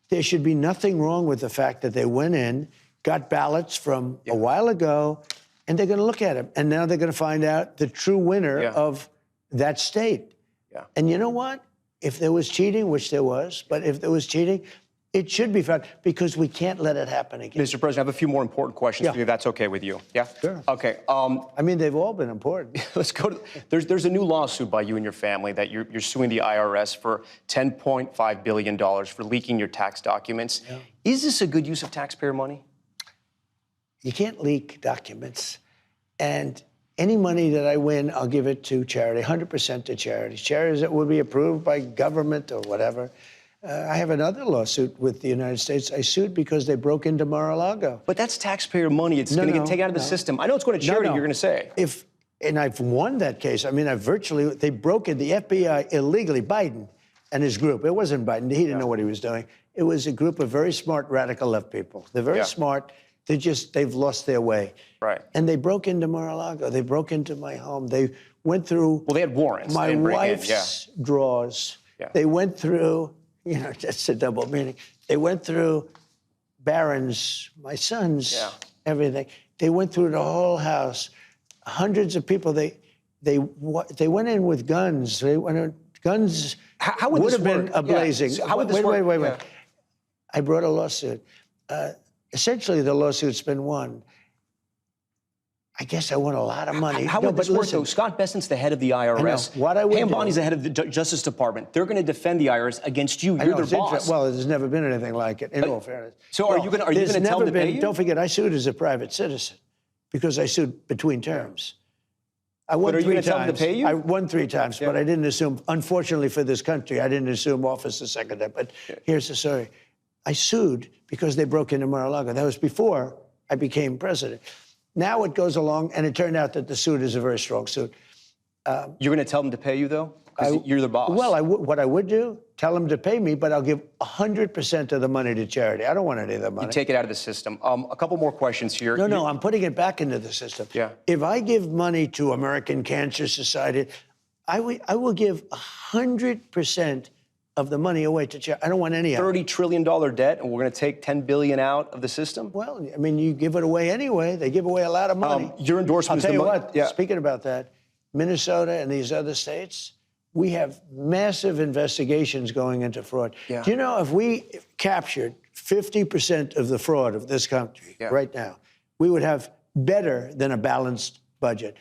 There should be nothing wrong with the fact that they went in, got ballots from a while ago, and they're going to look at them. And now they're going to find out the true winner of that state. Yeah. And you know what? If there was cheating, which there was, but if there was cheating, it should be found because we can't let it happen again. Mr. President, I have a few more important questions for you, if that's okay with you. Yeah? Sure. Okay. I mean, they've all been important. Let's go to... There's a new lawsuit by you and your family that you're suing the IRS for $10.5 billion for leaking your tax documents. Yeah. Is this a good use of taxpayer money? You can't leak documents. And any money that I win, I'll give it to charity, 100% to charities. Charities that will be approved by government or whatever. I have another lawsuit with the United States. I sued because they broke into Mar-a-Lago. But that's taxpayer money. It's going to get taken out of the system. I know it's going to charity, you're going to say. And I've won that case. I mean, they broke in, the FBI illegally, Biden and his group. It wasn't Biden. He didn't know what he was doing. It was a group of very smart radical left people. They're very smart. They've lost their way. Right. And they broke into Mar-a-Lago. They broke into my home. They went through... Well, they had warrants. My wife's drawers. Yeah. They went through... You know, that's a double meaning. They went through barons, my sons, everything. They went through the whole house. Hundreds of people. They went in with guns. They went in, guns how would have this been work? ablazing. Yeah. So how would this work? Wait. I brought a lawsuit. Essentially, the lawsuit's been won. I guess I won a lot of money. How would this work, though? Scott Bessent's the head of the IRS. I know. What I would Pam do- Bondi's the head of the Justice Department. They're going to defend the IRS against you. You're their boss. Well, there's never been anything like it, in all fairness. So are you going to tell them to pay you? Don't forget, I sued as a private citizen because I sued between terms. I won But are you 3 going to tell them to times. pay you? I won 3 times, but I didn't assume, unfortunately for this country, I didn't assume office the second time. But here's the story. I sued because they broke into Mar-a-Lago. That was before I became president. Now it goes along, and it turned out that the suit is a very strong suit. You're going to tell them to pay you, though? Because you're the boss. Well, what I would do, tell them to pay me, but I'll give 100% of the money to charity. I don't want any of the money. You take it out of the system. A couple more questions here. No, I'm putting it back into the system. Yeah. If I give money to American Cancer Society, I will give 100% of the money away to charity. I don't want any of it. $30 trillion debt, and we're going to take $10 billion out of the system? Well, I mean, you give it away anyway. They give away a lot of money. Your endorsement is I'll tell you the what, Yeah. Speaking about that, Minnesota and these other states, we have massive investigations going into fraud. Yeah. Do you know if we captured 50% of the fraud of this country right now, we would have better than a balanced budget.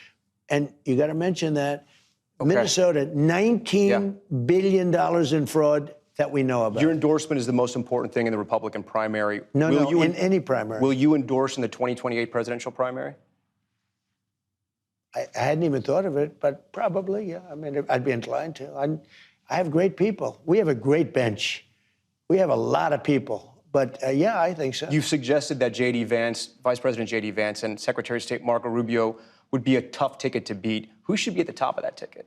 And you got to mention that Minnesota, $19 billion in fraud that we know about. Your endorsement is the most important thing in the Republican primary. No, in any primary. Will you endorse in the 2028 presidential primary? I hadn't even thought of it, but probably, yeah. I mean, I'd be inclined to. I have great people. We have a great bench. We have a lot of people. But, yeah, I think so. You've suggested that J.D. Vance, Vice President J.D. Vance, and Secretary of State Marco Rubio would be a tough ticket to beat. Who should be at the top of that ticket?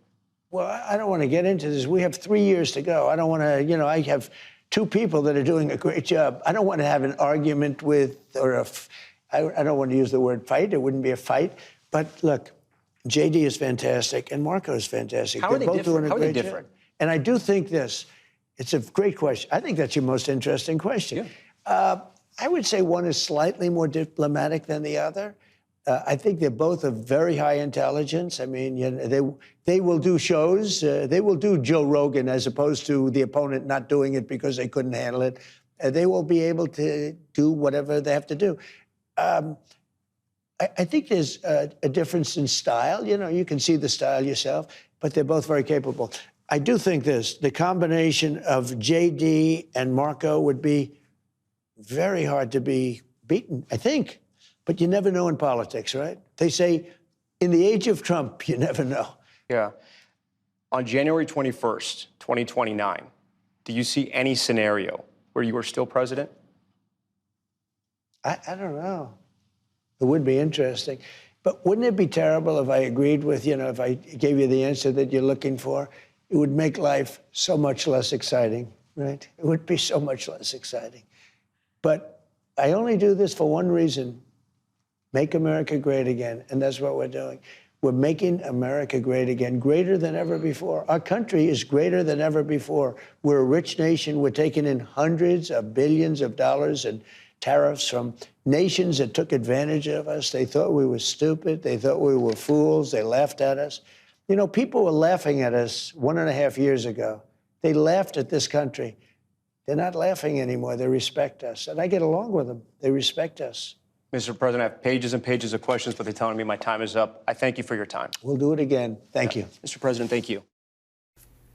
Well, I don't want to get into this. We have 3 years to go. I don't want to, I have 2 people that are doing a great job. I don't want to have an argument with, I don't want to use the word fight. It wouldn't be a fight. But look, J.D. is fantastic, and Marco is fantastic. How are they both different? doing a How are they great different? job. And I do think this. It's a great question. I think that's your most interesting question. Yeah. I would say one is slightly more diplomatic than the other. I think they're both of very high intelligence. I mean, they will do shows. They will do Joe Rogan as opposed to the opponent not doing it because they couldn't handle it. They will be able to do whatever they have to do. I think there's a difference in style. You can see the style yourself, but they're both very capable. I do think the combination of J.D. and Marco would be very hard to be beaten, I think. But you never know in politics, right? They say, in the age of Trump, you never know. Yeah. On January 21st, 2029, do you see any scenario where you are still president? I don't know. It would be interesting. But wouldn't it be terrible if I agreed with, if I gave you the answer that you're looking for? It would make life so much less exciting, right? It would be so much less exciting. But I only do this for one reason. Make America great again, and that's what we're doing. We're making America great again, greater than ever before. Our country is greater than ever before. We're a rich nation. We're taking in hundreds of billions of dollars in tariffs from nations that took advantage of us. They thought we were stupid. They thought we were fools. They laughed at us. People were laughing at us 1.5 years ago. They laughed at this country. They're not laughing anymore. They respect us. And I get along with them. They respect us. Mr. President, I have pages and pages of questions, but they're telling me my time is up. I thank you for your time. We'll do it again. Thank you. Mr. President, thank you.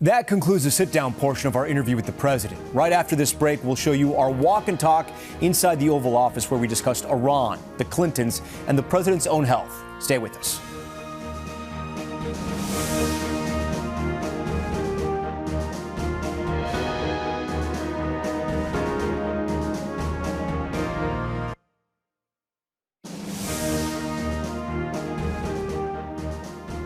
That concludes the sit-down portion of our interview with the president. Right after this break, we'll show you our walk and talk inside the Oval Office where we discussed Iran, the Clintons, and the president's own health. Stay with us.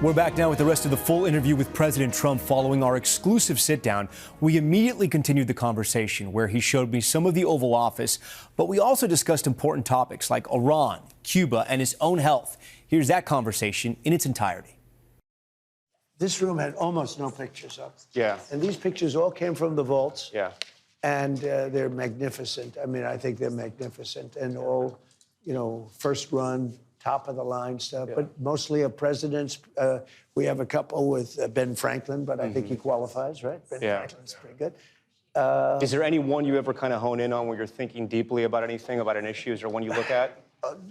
We're back now with the rest of the full interview with President Trump following our exclusive sit-down. We immediately continued the conversation where he showed me some of the Oval Office, but we also discussed important topics like Iran, Cuba, and his own health. Here's that conversation in its entirety. This room had almost no pictures up. Yeah. And these pictures all came from the vaults. Yeah. And they're magnificent. I mean, I think they're magnificent and all, first run, top of the line stuff, but mostly of presidents. We have a couple with Ben Franklin, but I think he qualifies, right? Ben Franklin's pretty good. Is there any one you ever kind of hone in on where you're thinking deeply about anything, about an issue? Is there one you look at?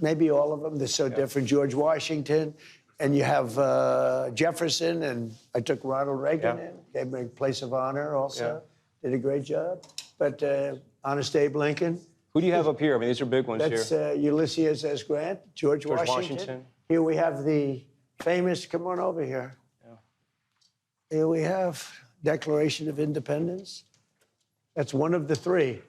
Maybe all of them. They're so different. George Washington, and you have Jefferson, and I took Ronald Reagan in, gave him a place of honor also. Did a great job. But Honest Abe Lincoln. Who do you have up here? I mean, these are big ones here. That's Ulysses S. Grant, George Washington. Here we have the famous, come on over here. Here we have Declaration of Independence. That's one of the three.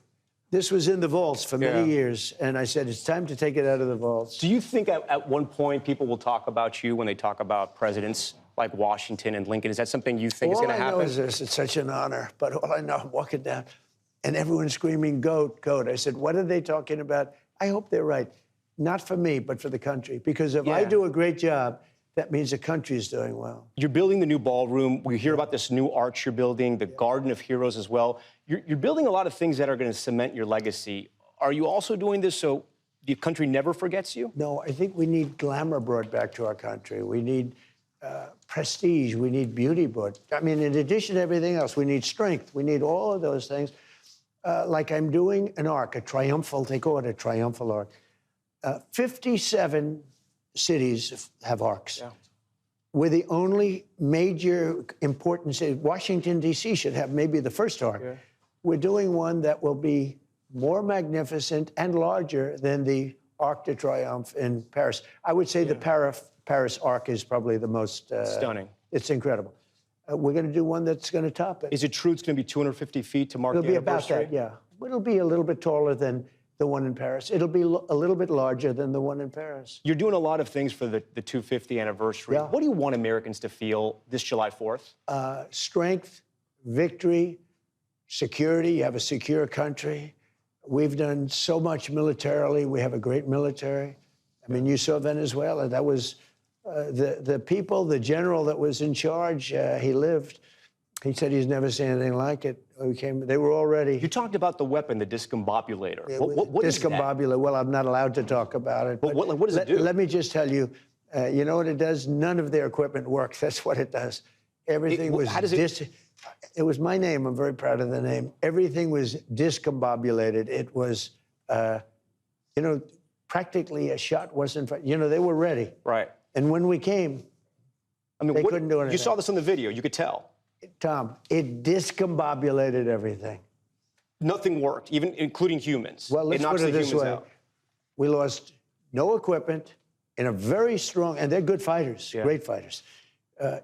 This was in the vaults for many years, and I said, it's time to take it out of the vaults. Do you think at one point people will talk about you when they talk about presidents like Washington and Lincoln? Is that something you think is going to happen? All I know is this, it's such an honor, but all I know, I'm walking down, and everyone's screaming, goat, goat. I said, what are they talking about? I hope they're right. Not for me, but for the country. Because if I do a great job, that means the country is doing well. You're building the new ballroom. We hear about this new arch you're building, the Garden of Heroes as well. You're building a lot of things that are going to cement your legacy. Are you also doing this so the country never forgets you? No, I think we need glamour brought back to our country. We need prestige. We need beauty brought. I mean, in addition to everything else, we need strength. We need all of those things. Like I'm doing an arc, a triumphal, they call it a triumphal arc. 57 cities have arcs. We're the only major important city. Washington, D.C. should have maybe the first arc. We're doing one that will be more magnificent and larger than the Arc de Triomphe in Paris. I would say the Paris arc is probably the most... stunning. It's incredible. We're going to do one that's going to top it. Is it true it's going to be 250 feet to mark the anniversary? It'll be about that, yeah. It'll be a little bit taller than the one in Paris. It'll be a little bit larger than the one in Paris. You're doing a lot of things for the 250th anniversary. What do you want Americans to feel this July 4th? Strength, victory, security. You have a secure country. We've done so much militarily. We have a great military. I mean, you saw Venezuela. That was the people, the general that was in charge, he lived. He said he's never seen anything like it. They were all ready. You talked about the weapon, the discombobulator. What is that? Discombobulator. Well, I'm not allowed to talk about it. But what does it do? Let me just tell you, you know what it does? None of their equipment works. That's what it does. Everything was... How does it... It was my name. I'm very proud of the name. Everything was discombobulated. It was, practically a shot wasn't... they were ready. Right. And when we came, they couldn't do anything. You saw this on the video. You could tell. Tom, it discombobulated everything. Nothing worked, even including humans. Well, let's put it this way. We lost no equipment in a very strong, and they're good fighters, great fighters.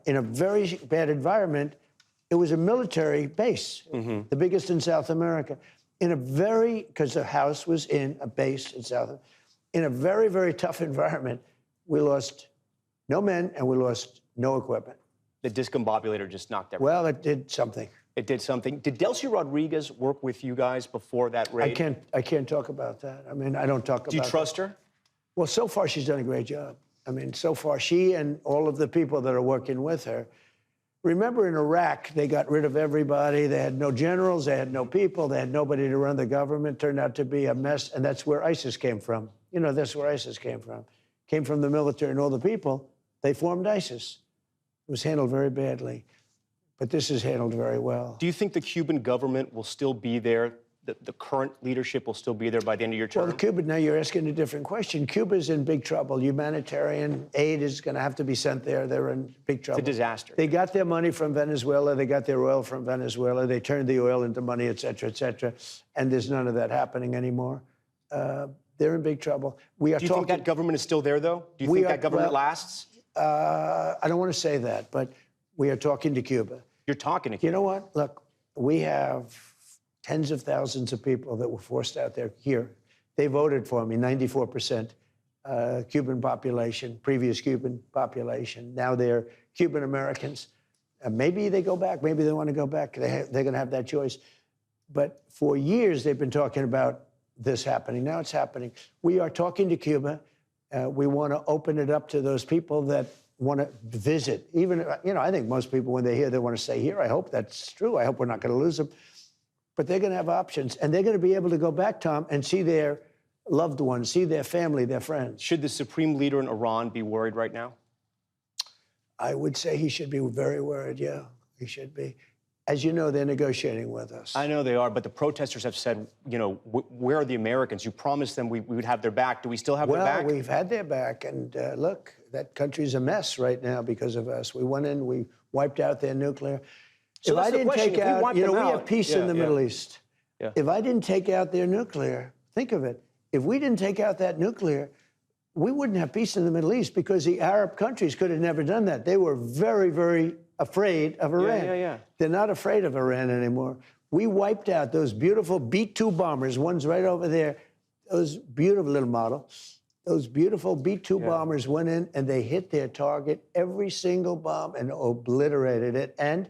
In a very bad environment, it was a military base, the biggest in South America. Because the house was in a base in in a very, very tough environment, we lost no men and we lost no equipment. The discombobulator just knocked everything. Well, it did something. It did something. Did Delcy Rodriguez work with you guys before that raid? I can't talk about that. I mean, I don't talk about. Do you trust her? Well, so far she's done a great job. I mean, so far she and all of the people that are working with her. Remember in Iraq, they got rid of everybody. They had no generals, they had no people, they had nobody to run the government. Turned out to be a mess, and that's where ISIS came from. That's where ISIS came from. Came from the military and all the people. They formed ISIS. It was handled very badly, but this is handled very well. Do you think the Cuban government will still be there? The current leadership will still be there by the end of your term? Well, Cuba, now you're asking a different question. Cuba's in big trouble. Humanitarian aid is going to have to be sent there. They're in big trouble. It's a disaster. They got their money from Venezuela. They got their oil from Venezuela. They turned the oil into money, et cetera, and there's none of that happening anymore. They're in big trouble. Do you think that government is still there, though? Do you think that government lasts? I don't want to say that, but we are talking to Cuba. You're talking to Cuba. You know what? Look, we have tens of thousands of people that were forced out there here. They voted for me, 94% Cuban population, previous Cuban population. Now they're Cuban Americans. Maybe they go back. Maybe they want to go back. They're going to have that choice. But for years, they've been talking about this happening. Now it's happening. We are talking to Cuba. We want to open it up to those people that want to visit. Even, I think most people, when they're here, they want to stay here. I hope that's true. I hope we're not going to lose them. but they're going to have options, and they're going to be able to go back, Tom, and see their loved ones, see their family, their friends. Should the supreme leader in Iran be worried right now? I would say he should be very worried, yeah, he should be. As you know, they're negotiating with us. I know they are, but the protesters have said, you know, where are the Americans? You promised them we would have their back. Do we still have their back? Well, we've had their back, and look, that country's a mess right now because of us. We went in, we wiped out their nuclear. So if I didn't take out, you know, we have peace in the Middle East. Yeah. If I didn't take out their nuclear, think of it. If we didn't take out that nuclear, we wouldn't have peace in the Middle East because the Arab countries could have never done that. They were very, very afraid of Iran. They're not afraid of Iran anymore. We wiped out those beautiful B-2 bombers, one's right over there, those beautiful little model. Those beautiful B-2 bombers went in and they hit their target, every single bomb, and obliterated it. And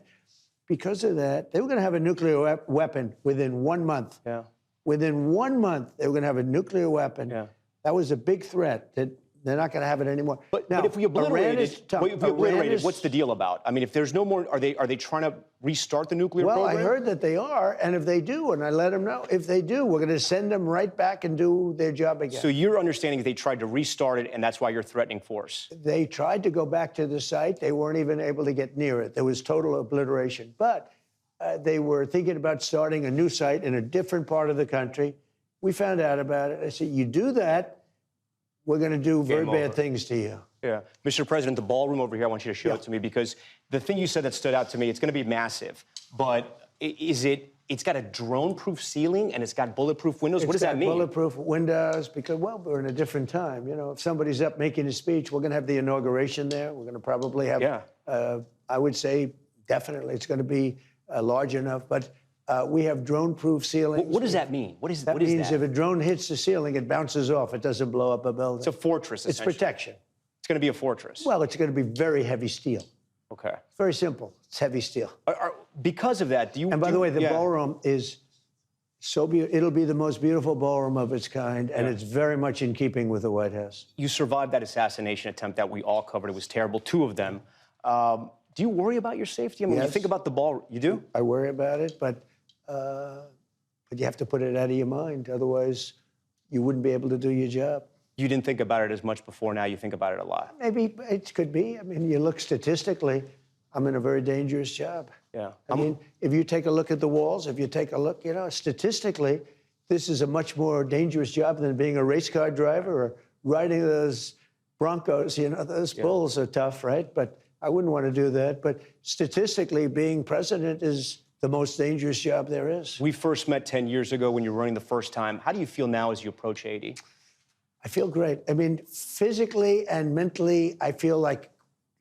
because of that, they were going to have a nuclear weapon within 1 month. Yeah. Within 1 month, they were going to have a nuclear weapon. Yeah. That was a big threat. That they're not going to have it anymore. But if we obliterate it, what's the deal about? I mean, if there's no more, are they trying to restart the nuclear program? Well, I heard that they are, and if they do, and I let them know, if they do, we're going to send them right back and do their job again. So your understanding is they tried to restart it, and that's why you're threatening force? They tried to go back to the site. They weren't even able to get near it. There was total obliteration. But they were thinking about starting a new site in a different part of the country. We found out about it. I said, you do that, we're going to do very bad things to you. Yeah. Mr. President, the ballroom over here, I want you to show it to me, because the thing you said that stood out to me, it's going to be massive. But it's got a drone-proof ceiling and it's got bulletproof windows? What does that mean? Bulletproof windows because, well, we're in a different time. You know, if somebody's up making a speech, we're going to have the inauguration there. We're going to probably have, I would say, definitely it's going to be large enough. But we have drone-proof ceilings. What does that mean? That means if a drone hits the ceiling, it bounces off. It doesn't blow up a building. It's a fortress, essentially. It's protection. It's going to be a fortress. Well, it's going to be very heavy steel. Okay. It's very simple. It's heavy steel. Because of that, do you... And by the way, the ballroom is so beautiful. It'll be the most beautiful ballroom of its kind, and it's very much in keeping with the White House. You survived that assassination attempt that we all covered. It was terrible, 2 of them. Do you worry about your safety? I mean, when you think about the ball, you do? I worry about it, but you have to put it out of your mind. Otherwise, you wouldn't be able to do your job. You didn't think about it as much before. Now you think about it a lot. Maybe it could be. I mean, you look statistically, I'm in a very dangerous job. Yeah. I mean, if you take a look at the walls, if you take a look, you know, statistically, this is a much more dangerous job than being a race car driver or riding those Broncos. You know, those bulls are tough, right? But I wouldn't want to do that. But statistically, being president is the most dangerous job there is. We first met 10 years ago when you were running the first time. How do you feel now as you approach 80? I feel great. I mean, physically and mentally, I feel like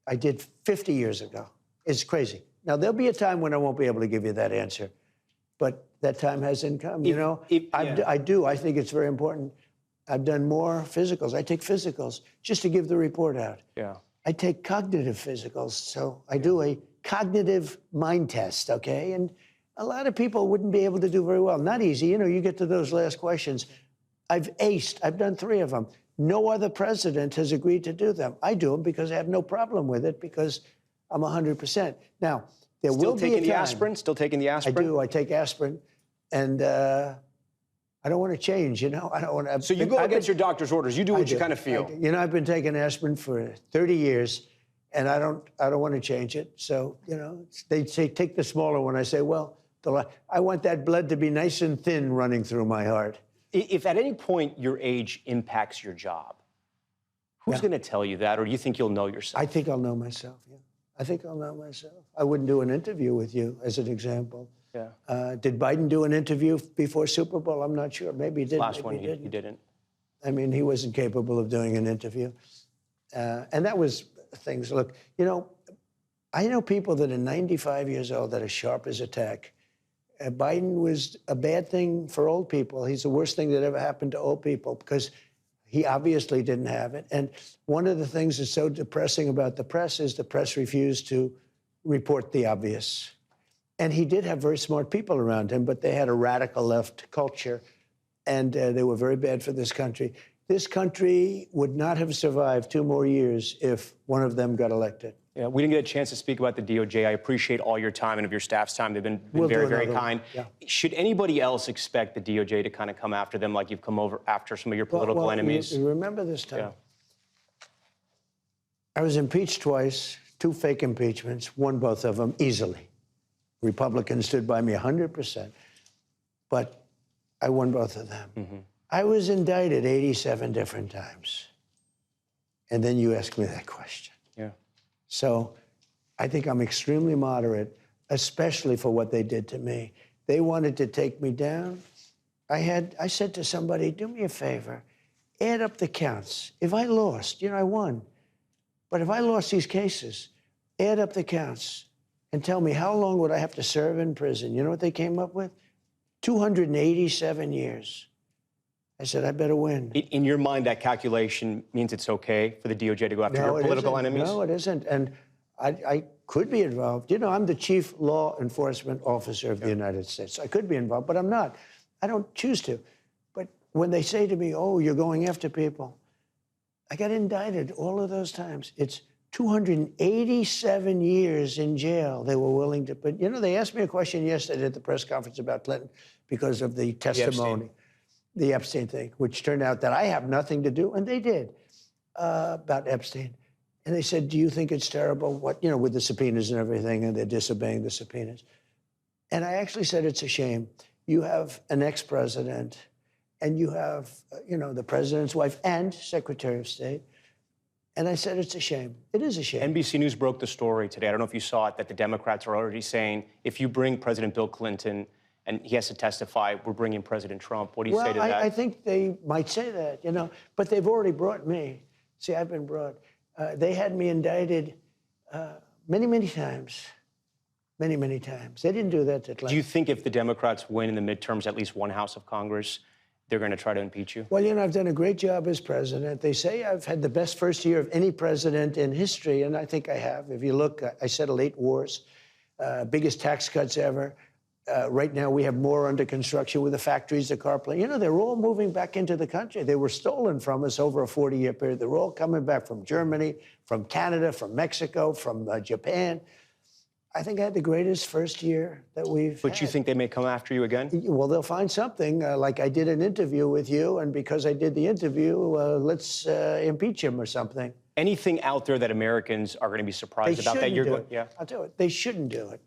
I did 50 years ago. It's crazy. Now, there'll be a time when I won't be able to give you that answer, but that time hasn't come, you know? I do. I think it's very important. I've done more physicals. I take physicals just to give the report out. Yeah. I take cognitive physicals, so I do a cognitive mind test, okay? And a lot of people wouldn't be able to do very well. Not easy. You know, you get to those last questions. I've aced. I've done 3 of them. No other president has agreed to do them. I do them because I have no problem with it because I'm 100%. Now, there will be a time... Still taking the aspirin? Still taking the aspirin? I do. I take aspirin. And I don't want to change, you know? I don't want to... So you go against your doctor's orders. You do what you kind of feel. You know, I've been taking aspirin for 30 years, and I don't want to change it. So, you know, they say, take the smaller one. I say, well, I want that blood to be nice and thin running through my heart. If at any point your age impacts your job, who's going to tell you that, or do you think you'll know yourself? I think I'll know myself, yeah. I think I'll know myself. I wouldn't do an interview with you, as an example. Yeah. Did Biden do an interview before Super Bowl? I'm not sure. Maybe he didn't. Last one, he didn't. I mean, he wasn't capable of doing an interview. And that was things. Look, you know, I know people that are 95 years old that are sharp as a tack. Biden was a bad thing for old people. He's the worst thing that ever happened to old people because he obviously didn't have it. And one of the things that's so depressing about the press is the press refused to report the obvious. And he did have very smart people around him, but they had a radical left culture, and they were very bad for this country. This country would not have survived 2 more years if one of them got elected. Yeah, we didn't get a chance to speak about the DOJ. I appreciate all your time and of your staff's time. They've been very, very kind. Yeah. Should anybody else expect the DOJ to kind of come after them like you've come over after some of your political enemies? You remember this time? Yeah. I was impeached twice, 2 fake impeachments, won both of them easily. Republicans stood by me 100%, but I won both of them. Mm-hmm. I was indicted 87 different times. And then you ask me that question. Yeah. So I think I'm extremely moderate, especially for what they did to me. They wanted to take me down. I said to somebody, do me a favor, add up the counts. If I lost, I won. But if I lost these cases, add up the counts and tell me how long would I have to serve in prison. You know what they came up with? 287 years. I said, I better win. In your mind, that calculation means it's okay for the DOJ to go after your political enemies? No, it isn't. And I could be involved. I'm the chief law enforcement officer of the United States. I could be involved, but I'm not. I don't choose to. But when they say to me, oh, you're going after people, I got indicted all of those times. It's 287 years in jail they were willing to put. They asked me a question yesterday at the press conference about Clinton because of the testimony. The Epstein thing, which turned out that I have nothing to do, and they did, about Epstein. And they said, do you think it's terrible, with the subpoenas and everything, and they're disobeying the subpoenas? And I actually said, it's a shame. You have an ex-president, and you have, the president's wife and Secretary of State. And I said, it's a shame. It is a shame. NBC News broke the story today. I don't know if you saw it, that the Democrats are already saying, if you bring President Bill Clinton and he has to testify, we're bringing President Trump. What do you say to that? I think they might say that, but they've already brought me. See, I've been brought. They had me indicted many, many times. Many, many times. They didn't do that to Clinton. Do you think if the Democrats win in the midterms, at least one House of Congress, they're going to try to impeach you? Well, I've done a great job as president. They say I've had the best first year of any president in history, and I think I have. If you look, I settled 8 wars, biggest tax cuts ever. Right now, we have more under construction with the factories, the car plant. They're all moving back into the country. They were stolen from us over a 40-year period. They're all coming back from Germany, from Canada, from Mexico, from Japan. I think I had the greatest first year that we've But had. You think they may come after you again? Well, they'll find something. Like I did an interview with you, and because I did the interview, let's impeach him or something. Anything out there that Americans are going to be surprised about that you're going? Yeah, I'll do it. They shouldn't do it.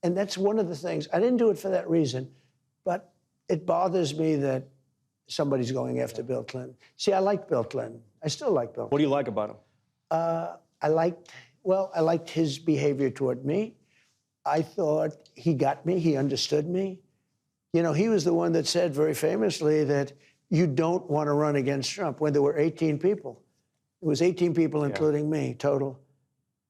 And that's one of the things. I didn't do it for that reason, but it bothers me that somebody's going after Bill Clinton. See, I like Bill Clinton. I still like Bill Clinton. What do you like about him? I liked his behavior toward me. I thought he got me. He understood me. He was the one that said very famously that you don't want to run against Trump when there were 18 people. It was 18 people, including me, total.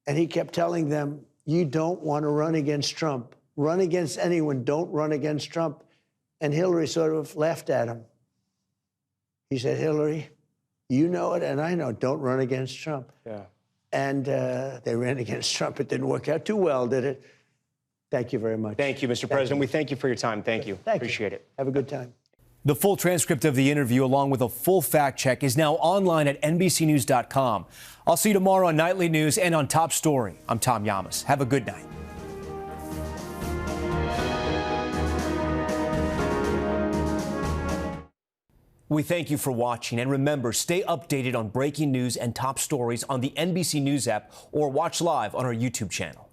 And he kept telling them, you don't want to run against Trump. Run against anyone. Don't run against Trump. And Hillary sort of laughed at him. He said, Hillary, you know it and I know, don't run against Trump. Yeah. And they ran against Trump. It didn't work out too well, did it? Thank you very much. Thank you, Mr. President. We thank you for your time. Thank you. Appreciate it. Have a good time. The full transcript of the interview, along with a full fact check, is now online at NBCNews.com. I'll see you tomorrow on Nightly News and on Top Story. I'm Tom Llamas. Have a good night. We thank you for watching, and remember, stay updated on breaking news and top stories on the NBC News app or watch live on our YouTube channel.